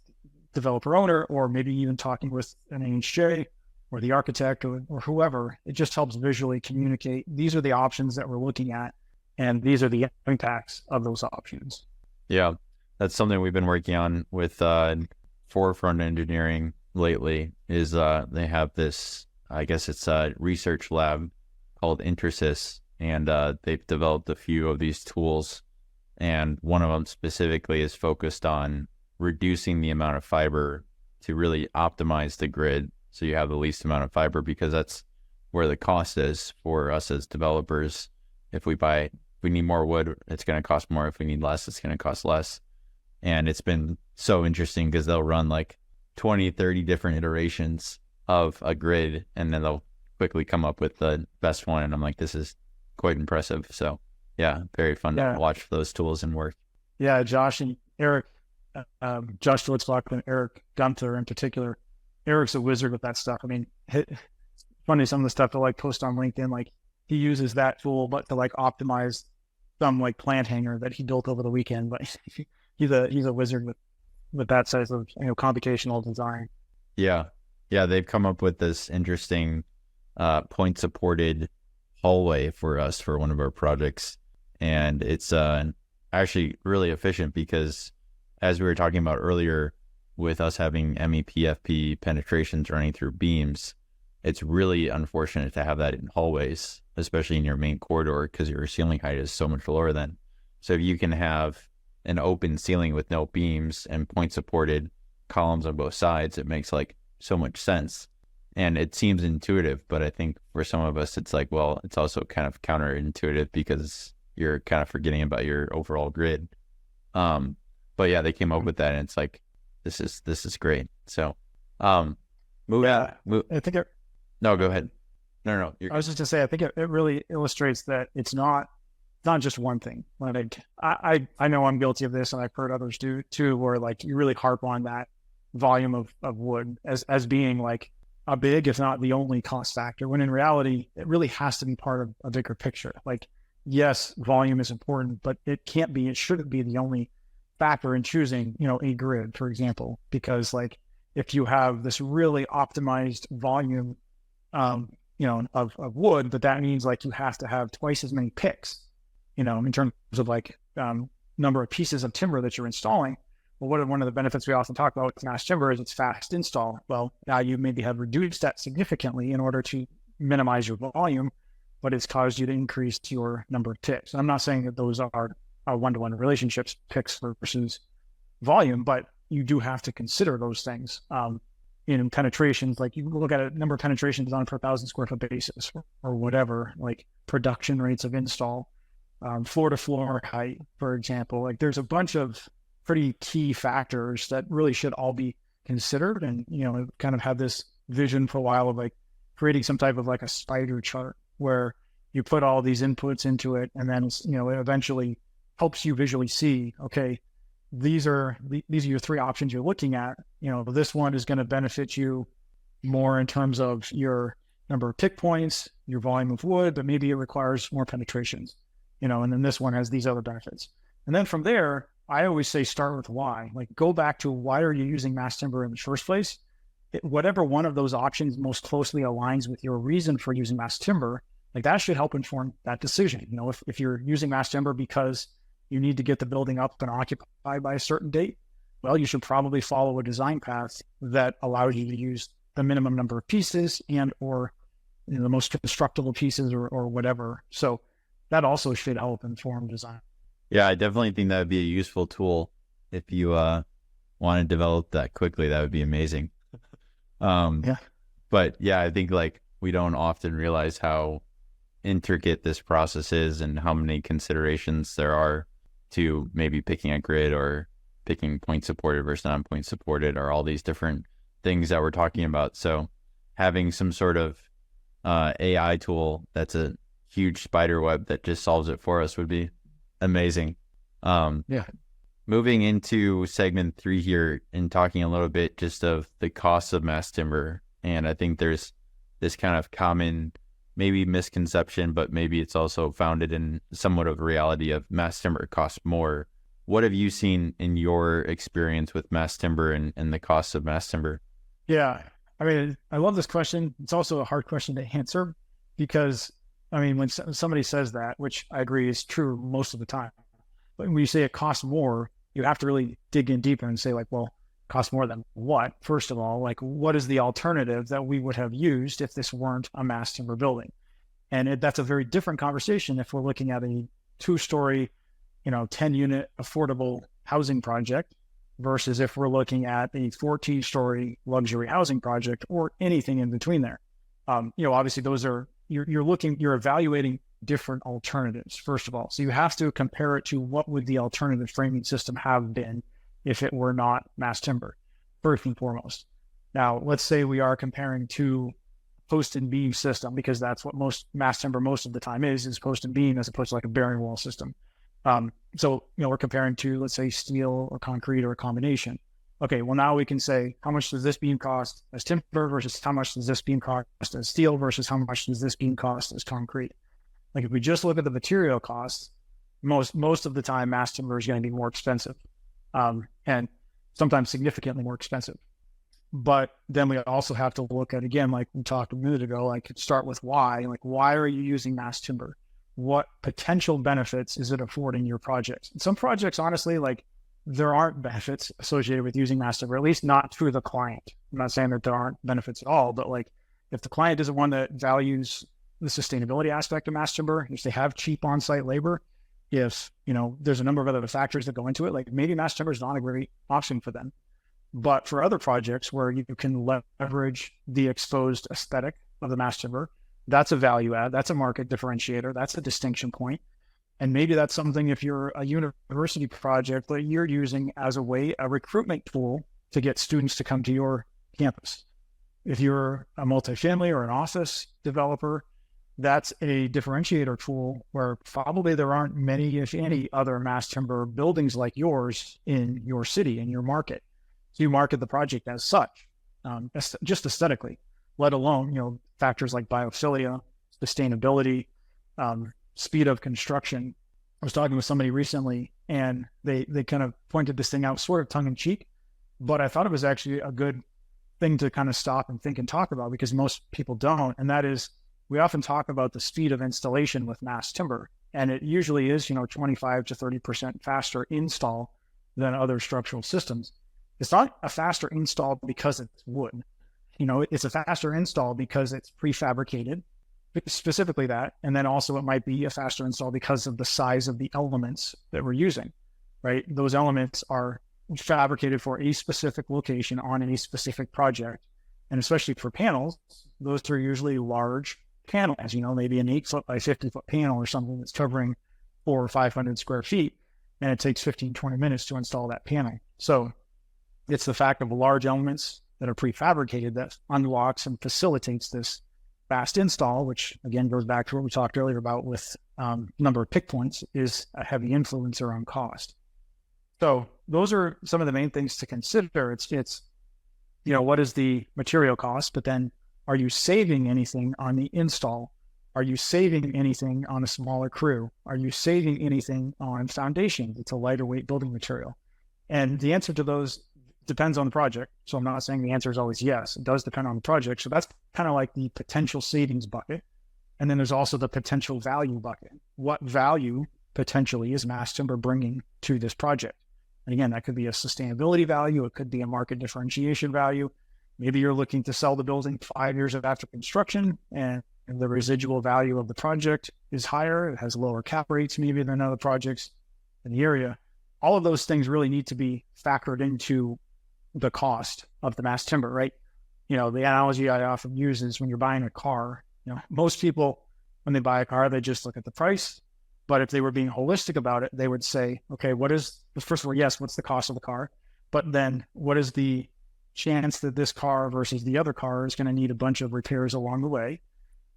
developer owner or maybe even talking with an AHJ or the architect or whoever. It just helps visually communicate. These are the options that we're looking at, and these are the impacts of those options. Yeah, that's something we've been working on with Forefront Engineering lately. Is they have this, I guess it's a research lab called Intricacies, and they've developed a few of these tools, and one of them specifically is focused on reducing the amount of fiber to really optimize the grid so you have the least amount of fiber, because that's where the cost is for us as developers. If we need more wood, it's going to cost more. If we need less, it's going to cost less. And it's been so interesting because they'll run like 20, 30 different iterations of a grid, and then they'll quickly come up with the best one. And I'm like, this is quite impressive. So yeah, very fun to watch those tools and work. Yeah, Josh and Eric, Josh Schwartzbach and Eric Gunther in particular. Eric's a wizard with that stuff. I mean, it's funny, some of the stuff to like post on LinkedIn, like he uses that tool, but to like optimize some like plant hanger that he built over the weekend. But he's a wizard with that size of computational design. Yeah, they've come up with this interesting point supported hallway for us for one of our projects, and it's actually really efficient because, as we were talking about earlier, with us having MEPFP penetrations running through beams, it's really unfortunate to have that in hallways, especially in your main corridor, because your ceiling height is so much lower then. So if you can have an open ceiling with no beams and point supported columns on both sides, it makes like so much sense. And it seems intuitive, but I think for some of us, it's like, well, it's also kind of counterintuitive because you're kind of forgetting about your overall grid. But yeah, they came up with that, and it's like, this is great. So, I think no, go ahead. No. I was just gonna say, I think it really illustrates that it's not just one thing. Like I know I'm guilty of this, and I've heard others do too, where like you really harp on that volume of wood as being like a big, if not the only cost factor, when in reality, it really has to be part of a bigger picture. Like, yes, volume is important, but it shouldn't be the only factor in choosing, a grid, for example, because like if you have this really optimized volume of wood, but that means like you have to have twice as many picks, in terms of like number of pieces of timber that you're installing. Well, one of the benefits we often talk about with mass timber is it's fast install. Well, now you maybe have reduced that significantly in order to minimize your volume, but it's caused you to increase your number of picks. And I'm not saying that those are one-to-one relationships, picks versus volume, but you do have to consider those things. In penetrations, like you look at a number of penetrations on per 1,000 square foot basis or whatever, like production rates of install, floor to floor height, for example. Like there's a bunch of pretty key factors that really should all be considered. And, kind of have this vision for a while of like creating some type of like a spider chart where you put all these inputs into it. And then, it eventually helps you visually see, okay, these are your three options you're looking at. This one is going to benefit you more in terms of your number of pick points, your volume of wood, but maybe it requires more penetrations, and then this one has these other benefits. And then from there, I always say start with why. Like go back to why are you using mass timber in the first place? Whatever one of those options most closely aligns with your reason for using mass timber, like that should help inform that decision. If you're using mass timber because you need to get the building up and occupied by a certain date, well, you should probably follow a design path that allows you to use the minimum number of pieces and or the most constructible pieces or whatever. So that also should help inform design. Yeah, I definitely think that would be a useful tool if you want to develop that quickly. That would be amazing. But yeah, I think like we don't often realize how intricate this process is and how many considerations there are to maybe picking a grid or picking point supported versus non-point supported or all these different things that we're talking about. So having some sort of AI tool that's a huge spider web that just solves it for us would be amazing. Moving into segment 3 here and talking a little bit just of the cost of mass timber. And I think there's this kind of common maybe misconception, but maybe it's also founded in somewhat of a reality of mass timber costs more. What have you seen in your experience with mass timber and the cost of mass timber? Yeah, I mean, I love this question. It's also a hard question to answer because, I mean, when somebody says that, which I agree is true most of the time, but when you say it costs more, you have to really dig in deeper and say like, well, cost more than what? First of all, like what is the alternative that we would have used if this weren't a mass timber building? And that's a very different conversation if we're looking at a 2-story, 10-unit affordable housing project versus if we're looking at a 14-story luxury housing project or anything in between there. Obviously those are, you're evaluating different alternatives, first of all. So you have to compare it to what would the alternative framing system have been if it were not mass timber, first and foremost. Now, let's say we are comparing to post and beam system, because that's what most mass timber most of the time is post and beam as opposed to like a bearing wall system. So, we're comparing to, let's say, steel or concrete or a combination. Okay, well, now we can say, how much does this beam cost as timber versus how much does this beam cost as steel versus how much does this beam cost as concrete? Like if we just look at the material costs, most of the time, mass timber is going to be more expensive, and sometimes significantly more expensive. But then we also have to look at, again, like we talked a minute ago, like start with why. Like, why are you using mass timber? What potential benefits is it affording your projects? And some projects, honestly, like there aren't benefits associated with using mass timber, at least not through the client. I'm not saying that there aren't benefits at all, but like if the client isn't one that values the sustainability aspect of mass timber, if they have cheap on-site labor, if, there's a number of other factors that go into it, like maybe mass timber is not a great option for them. But for other projects where you can leverage the exposed aesthetic of the mass timber, that's a value add, that's a market differentiator, that's a distinction point. And maybe that's something if you're a university project that you're using as a recruitment tool to get students to come to your campus. If you're a multifamily or an office developer, that's a differentiator tool where probably there aren't many, if any, other mass timber buildings like yours in your city, in your market. So you market the project as such, just aesthetically, let alone, factors like biophilia, sustainability, speed of construction. I was talking with somebody recently and they kind of pointed this thing out sort of tongue in cheek, but I thought it was actually a good thing to kind of stop and think and talk about because most people don't. And that is, we often talk about the speed of installation with mass timber, and it usually is, 25 to 30% faster install than other structural systems. It's not a faster install because it's wood. It's a faster install because it's prefabricated, specifically that. And then also it might be a faster install because of the size of the elements that we're using, right? Those elements are fabricated for a specific location on a specific project. And especially for panels, those are usually large panels, maybe an 8-foot by 50-foot panel or something that's covering 400 or 500 square feet. And it takes 15, 20 minutes to install that panel. So it's the fact of large elements that are prefabricated that unlocks and facilitates this fast install, which again goes back to what we talked earlier about with number of pick points, is a heavy influencer on cost. So those are some of the main things to consider. It's what is the material cost, but then are you saving anything on the install? Are you saving anything on a smaller crew? Are you saving anything on foundation? It's a lighter weight building material. And the answer to those depends on the project. So I'm not saying the answer is always yes. It does depend on the project. So that's kind of like the potential savings bucket. And then there's also the potential value bucket. What value potentially is mass timber bringing to this project? And again, that could be a sustainability value. It could be a market differentiation value. Maybe you're looking to sell the building 5 years after construction, and the residual value of the project is higher. It has lower cap rates maybe than other projects in the area. All of those things really need to be factored into the cost of the mass timber, right? The analogy I often use is when you're buying a car, most people, when they buy a car, they just look at the price. But if they were being holistic about it, they would say, okay, first of all, yes, what's the cost of the car? But then what is the chance that this car versus the other car is going to need a bunch of repairs along the way?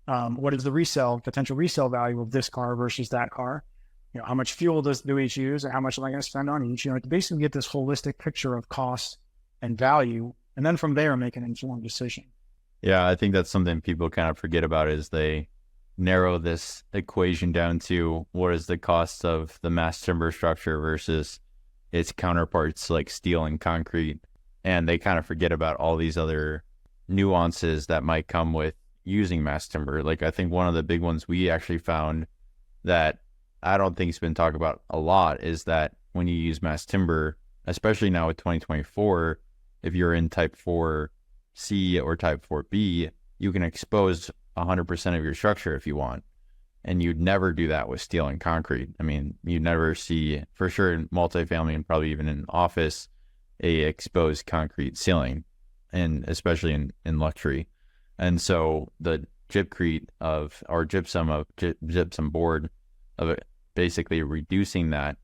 What is the potential resale value of this car versus that car? How much fuel do each use, and how much am I going to spend on each? To basically get this holistic picture of cost and value, and then from there make an informed decision. Yeah, I think that's something people kind of forget about, is they narrow this equation down to what is the cost of the mass timber structure versus its counterparts like steel and concrete. And they kind of forget about all these other nuances that might come with using mass timber. Like, I think one of the big ones we actually found that I don't think it's been talked about a lot is that when you use mass timber, especially now with 2024, if you're in type 4C or type 4B, you can expose 100% of your structure if you want. And you'd never do that with steel and concrete. I mean, you'd never see, for sure in multifamily and probably even in office, a exposed concrete ceiling, and especially in luxury. And so the gypcrete gypsum board of it, basically reducing that,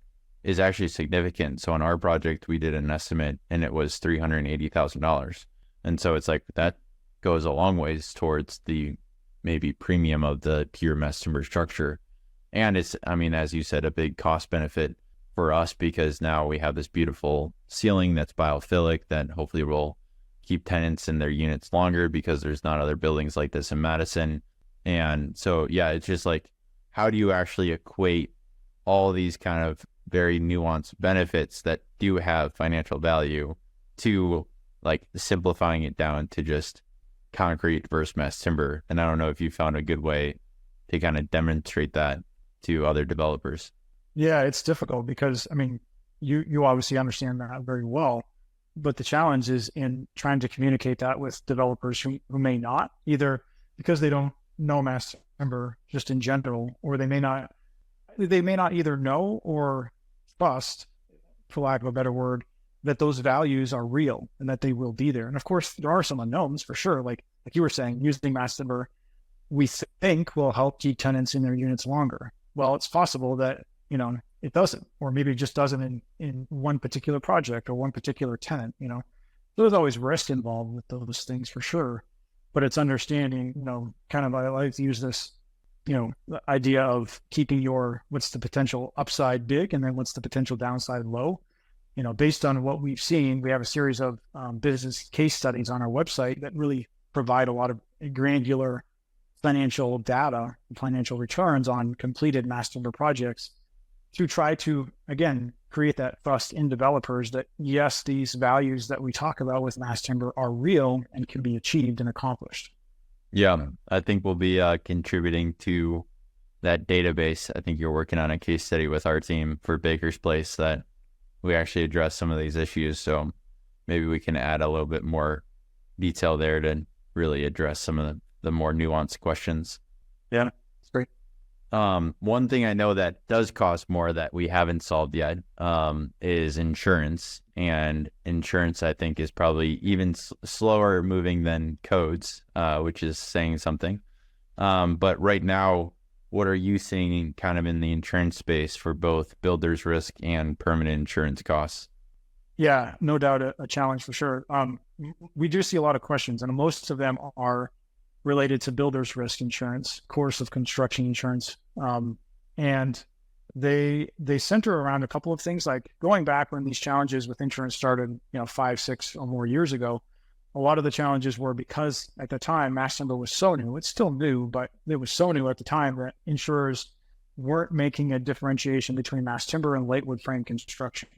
is actually significant. So on our project, we did an estimate and it was $380,000. And so it's like that goes a long ways towards the maybe premium of the pure mass timber structure. And it's, as you said, a big cost benefit for us, because now we have this beautiful ceiling that's biophilic that hopefully will keep tenants in their units longer, because there's not other buildings like this in Madison. And so, yeah, it's just like, how do you actually equate all these kind of very nuanced benefits that do have financial value to like simplifying it down to just concrete versus mass timber? And I don't know if you found a good way to kind of demonstrate that to other developers. Yeah, it's difficult because, you obviously understand that very well, but the challenge is in trying to communicate that with developers who may not, either because they don't know mass timber just in general, or they may not either know or trust, for lack of a better word, that those values are real and that they will be there. And of course, there are some unknowns for sure. Like you were saying, using mass timber, we think will help keep tenants in their units longer. Well, it's possible that, it doesn't, or maybe it just doesn't in one particular project or one particular tenant, So there's always risk involved with those things for sure. But it's understanding, I like to use this, the idea of keeping what's the potential upside big, and then what's the potential downside low. Based on what we've seen, we have a series of business case studies on our website that really provide a lot of granular financial data and financial returns on completed mass timber projects, to try to, again, create that trust in developers that, yes, these values that we talk about with mass timber are real and can be achieved and accomplished. Yeah, I think we'll be contributing to that database. I think you're working on a case study with our team for Baker's Place that we actually address some of these issues. So maybe we can add a little bit more detail there to really address some of the more nuanced questions. Yeah, it's great. One thing I know that does cost more that we haven't solved yet is insurance. And insurance, I think, is probably even slower moving than codes, which is saying something. But right now, what are you seeing kind of in the insurance space for both builder's risk and permanent insurance costs? Yeah, no doubt a challenge for sure. We do see a lot of questions, and most of them are related to builder's risk insurance, course of construction insurance. And they center around a couple of things, like going back when these challenges with insurance started, 5, 6 or more years ago. A lot of the challenges were because at the time, mass timber was so new. It's still new, but it was so new at the time that insurers weren't making a differentiation between mass timber and light wood frame construction.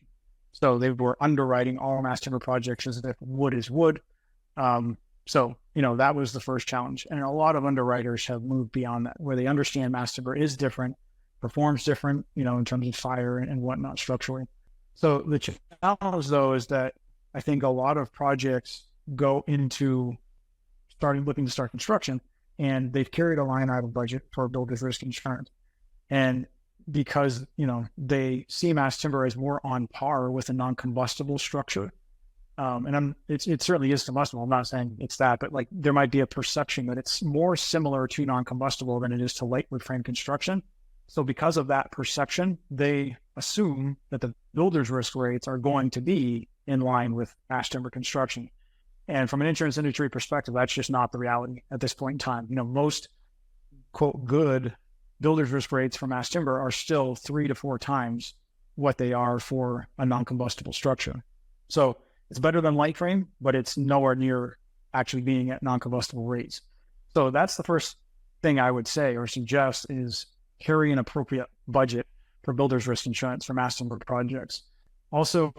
So they were underwriting all mass timber projects as if wood is wood. So, that was the first challenge. And a lot of underwriters have moved beyond that, where they understand mass timber is different, performs different, in terms of fire and whatnot structurally. So the challenge, though, is that I think a lot of projects go into looking to start construction, and they've carried a line item budget for builder's risk insurance. And because, they see mass timber as more on par with a non-combustible structure. And it certainly is combustible. I'm not saying it's that, but like there might be a perception that it's more similar to non-combustible than it is to light wood frame construction. So because of that perception, they assume that the builder's risk rates are going to be in line with mass timber construction. And from an insurance industry perspective, that's just not the reality at this point in time. Most quote good builder's risk rates for mass timber are still 3 to 4 times what they are for a non-combustible structure. So it's better than light frame, but it's nowhere near actually being at non-combustible rates. So that's the first thing I would say or suggest is carry an appropriate budget for builder's risk insurance for mass timber projects. Also,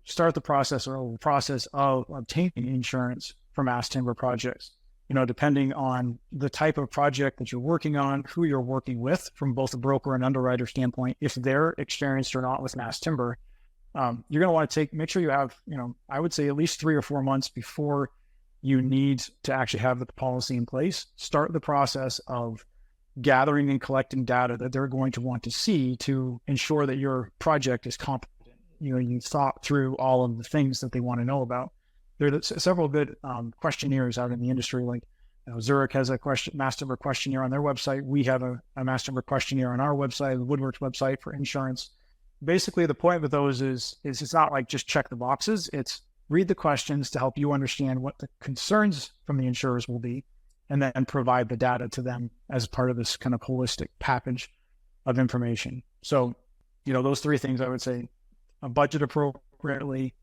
start the process of obtaining insurance for mass timber projects. Depending on the type of project that you're working on, who you're working with from both a broker and underwriter standpoint, if they're experienced or not with mass timber, you're going to want to make sure you have, I would say at least 3 or 4 months before you need to actually have the policy in place. Start the process of gathering and collecting data that they're going to want to see to ensure that your project is competent. You thought through all of the things that they want to know about. There are several good questionnaires out in the industry, like Zurich has a mass timber questionnaire on their website. We have a mass timber questionnaire on our website, the WoodWorks website for insurance. Basically, the point with those is it's not like just check the boxes. It's read the questions to help you understand what the concerns from the insurers will be, and then provide the data to them as part of this kind of holistic package of information. So, those 3 things I would say: budget appropriately,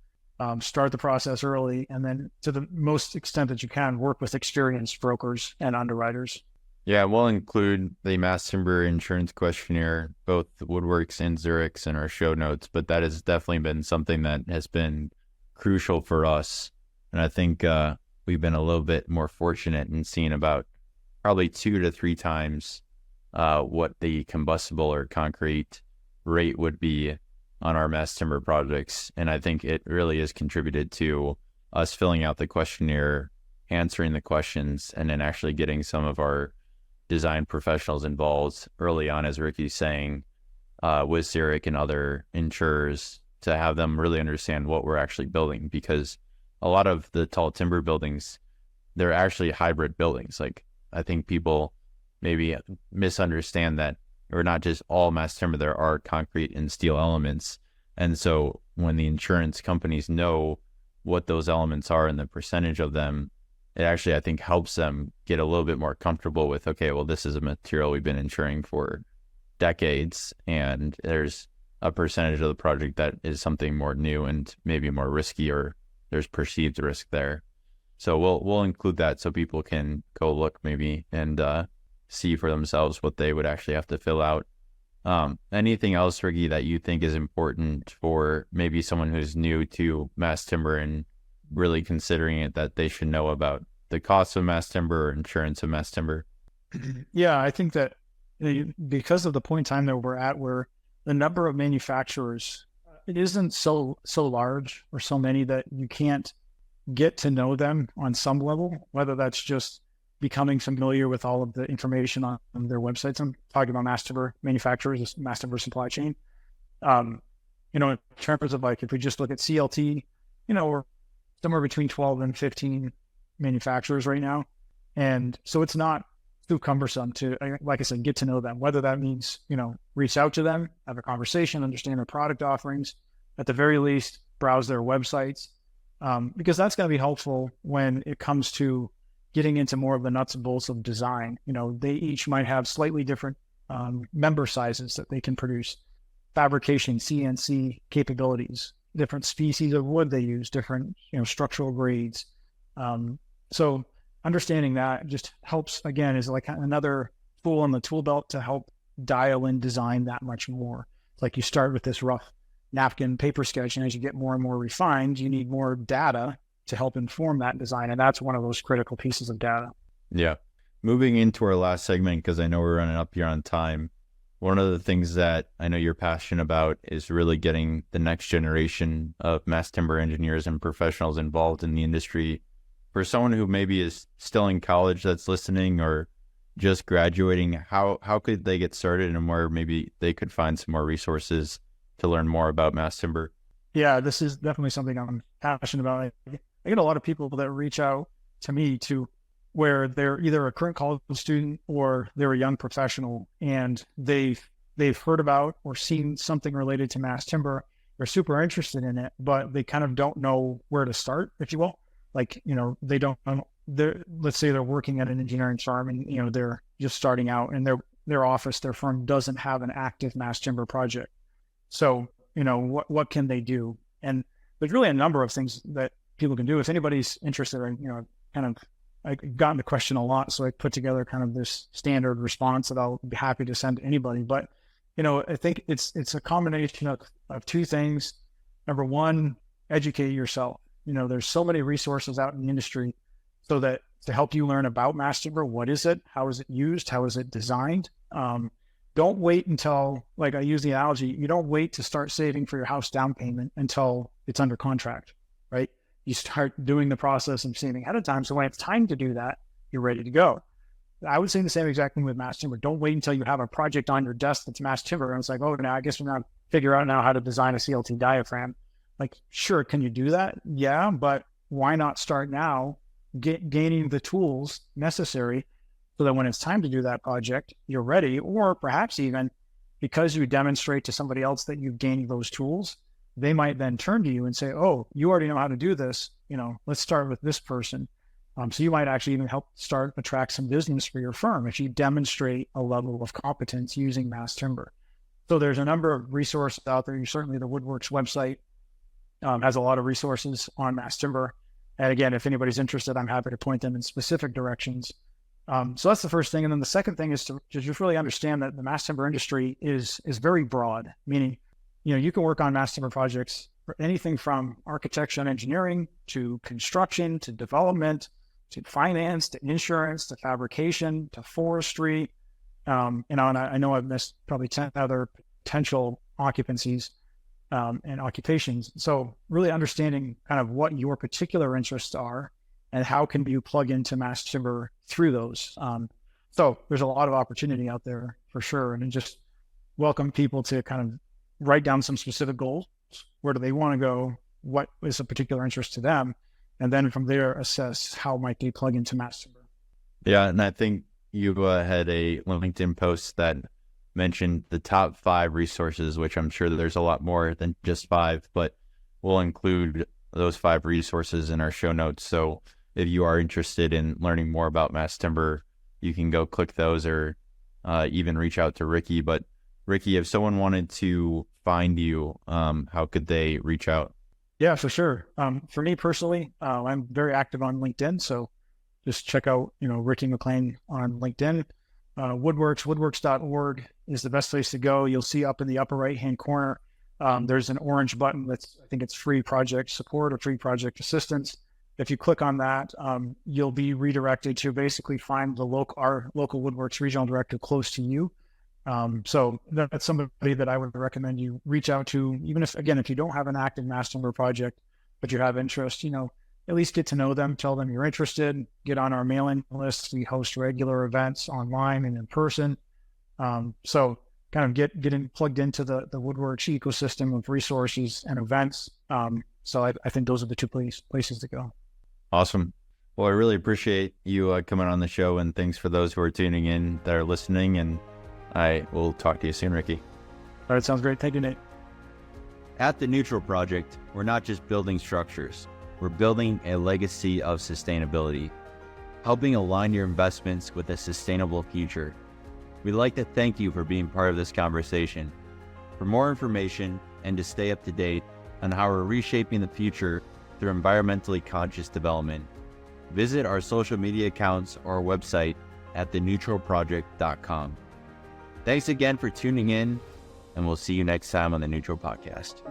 start the process early, and then to the most extent that you can, work with experienced brokers and underwriters. Yeah, we'll include the mass timber insurance questionnaire, both WoodWorks and Zurich's, in our show notes, but that has definitely been something that has been crucial for us. And I think we've been a little bit more fortunate in seeing about probably 2 to 3 times what the combustible or concrete rate would be on our mass timber projects. And I think it really has contributed to us filling out the questionnaire, answering the questions, and then actually getting some of our design professionals involved early on, as Ricky's saying, with Zurich and other insurers, to have them really understand what we're actually building. Because a lot of the tall timber buildings, they're actually hybrid buildings. Like, I think people maybe misunderstand that we're not just all mass timber, there are concrete and steel elements. And so when the insurance companies know what those elements are and the percentage of them, it actually, I think, helps them get a little bit more comfortable with, okay, well, this is a material we've been insuring for decades, and there's a percentage of the project that is something more new and maybe more risky, or there's perceived risk there. So we'll include that so people can go look maybe and see for themselves what they would actually have to fill out. Anything else, Ricky, that you think is important for maybe someone who's new to mass timber and really considering it that they should know about? the cost of mass timber or insurance of mass timber? Yeah, I think that because of the point in time that we're at, where the number of manufacturers, it isn't so large or so many that you can't get to know them on some level, whether that's just becoming familiar with all of the information on their websites. I'm talking about mass timber manufacturers, mass timber supply chain. In terms of like, if we just look at CLT, we're somewhere between 12 and 15 manufacturers right now. And so it's not too cumbersome to, like I said, get to know them, whether that means, reach out to them, have a conversation, understand their product offerings, at the very least, browse their websites, because that's going to be helpful when it comes to getting into more of the nuts and bolts of design. They each might have slightly different member sizes that they can produce, fabrication, CNC capabilities, different species of wood they use, different, structural grades. So understanding that just helps, again, is like another tool in the tool belt to help dial in design that much more. It's like you start with this rough napkin paper sketch, and as you get more and more refined, you need more data to help inform that design. And that's one of those critical pieces of data. Yeah. Moving into our last segment, because I know we're running up here on time. One of the things that I know you're passionate about is really getting the next generation of mass timber engineers and professionals involved in the industry. For someone who maybe is still in college that's listening or just graduating, how could they get started, and where maybe they could find some more resources to learn more about mass timber? Yeah, this is definitely something I'm passionate about. I get a lot of people that reach out to me where they're either a current college student or they're a young professional, and they've heard about or seen something related to mass timber. They're super interested in it, but they kind of don't know where to start, if you will. Like, let's say they're working at an engineering firm, and, they're just starting out, and their firm doesn't have an active mass timber project. So, what can they do? And there's really a number of things that people can do. If anybody's interested in, I've gotten the question a lot, so I put together kind of this standard response that I'll be happy to send to anybody. But, I think it's a combination of two things. Number one, educate yourself. There's so many resources out in the industry so that to help you learn about mass timber. What is it? How is it used? How is it designed? Don't wait until, like I use the analogy, you don't wait to start saving for your house down payment until it's under contract, right? You start doing the process of saving ahead of time. So when it's time to do that, you're ready to go. I would say the same exact thing with mass timber. Don't wait until you have a project on your desk that's mass timber. And it's like, oh, now I guess we're going to figure out now how to design a CLT diaphragm. Like, sure, can you do that? Yeah, but why not start now, gaining the tools necessary so that when it's time to do that project, you're ready. Or perhaps even because you demonstrate to somebody else that you've gained those tools, they might then turn to you and say, oh, you already know how to do this. Let's start with this person. So you might actually even help attract some business for your firm if you demonstrate a level of competence using mass timber. So there's a number of resources out there. Certainly the WoodWorks website has a lot of resources on mass timber. And again, if anybody's interested, I'm happy to point them in specific directions. So that's the first thing. And then the second thing is to just really understand that the mass timber industry is very broad, meaning, you can work on mass timber projects for anything from architecture and engineering to construction, to development, to finance, to insurance, to fabrication, to forestry. And I know I've missed probably 10 other potential occupancies and occupations. So really understanding kind of what your particular interests are and how can you plug into mass timber through those. So there's a lot of opportunity out there for sure. And just welcome people to kind of write down some specific goals. Where do they want to go? What is a particular interest to them? And then from there, assess how might they plug into mass timber. Yeah, and I think you had a LinkedIn post that mentioned the top 5 resources, which I'm sure that there's a lot more than just 5, but we'll include those 5 resources in our show notes. So if you are interested in learning more about mass timber, you can go click those or even reach out to Ricky. But Ricky, if someone wanted to find you, how could they reach out? Yeah, for sure. For me personally, I'm very active on LinkedIn. So just check out, Ricky McLain on LinkedIn. WoodWorks, woodworks.org is the best place to go. You'll see up in the upper right-hand corner, there's an orange button I think it's free project support or free project assistance. If you click on that, you'll be redirected to basically find our local WoodWorks regional director close to you. So that's somebody that I would recommend you reach out to, even if you don't have an active mass timber project, but you have interest, at least get to know them, tell them you're interested, get on our mailing list. We host regular events online and in person. So kind of get plugged into the WoodWorks ecosystem of resources and events. So I think those are the two places to go. Awesome. Well, I really appreciate you coming on the show, and thanks for those who are tuning in that are listening, and I will talk to you soon, Ricky. All right. Sounds great. Thank you, Nate. At the Neutral Project, we're not just building structures. We're building a legacy of sustainability, helping align your investments with a sustainable future. We'd like to thank you for being part of this conversation. For more information and to stay up to date on how we're reshaping the future through environmentally conscious development, visit our social media accounts or our website at theneutralproject.com. Thanks again for tuning in, and we'll see you next time on the Neutral Podcast.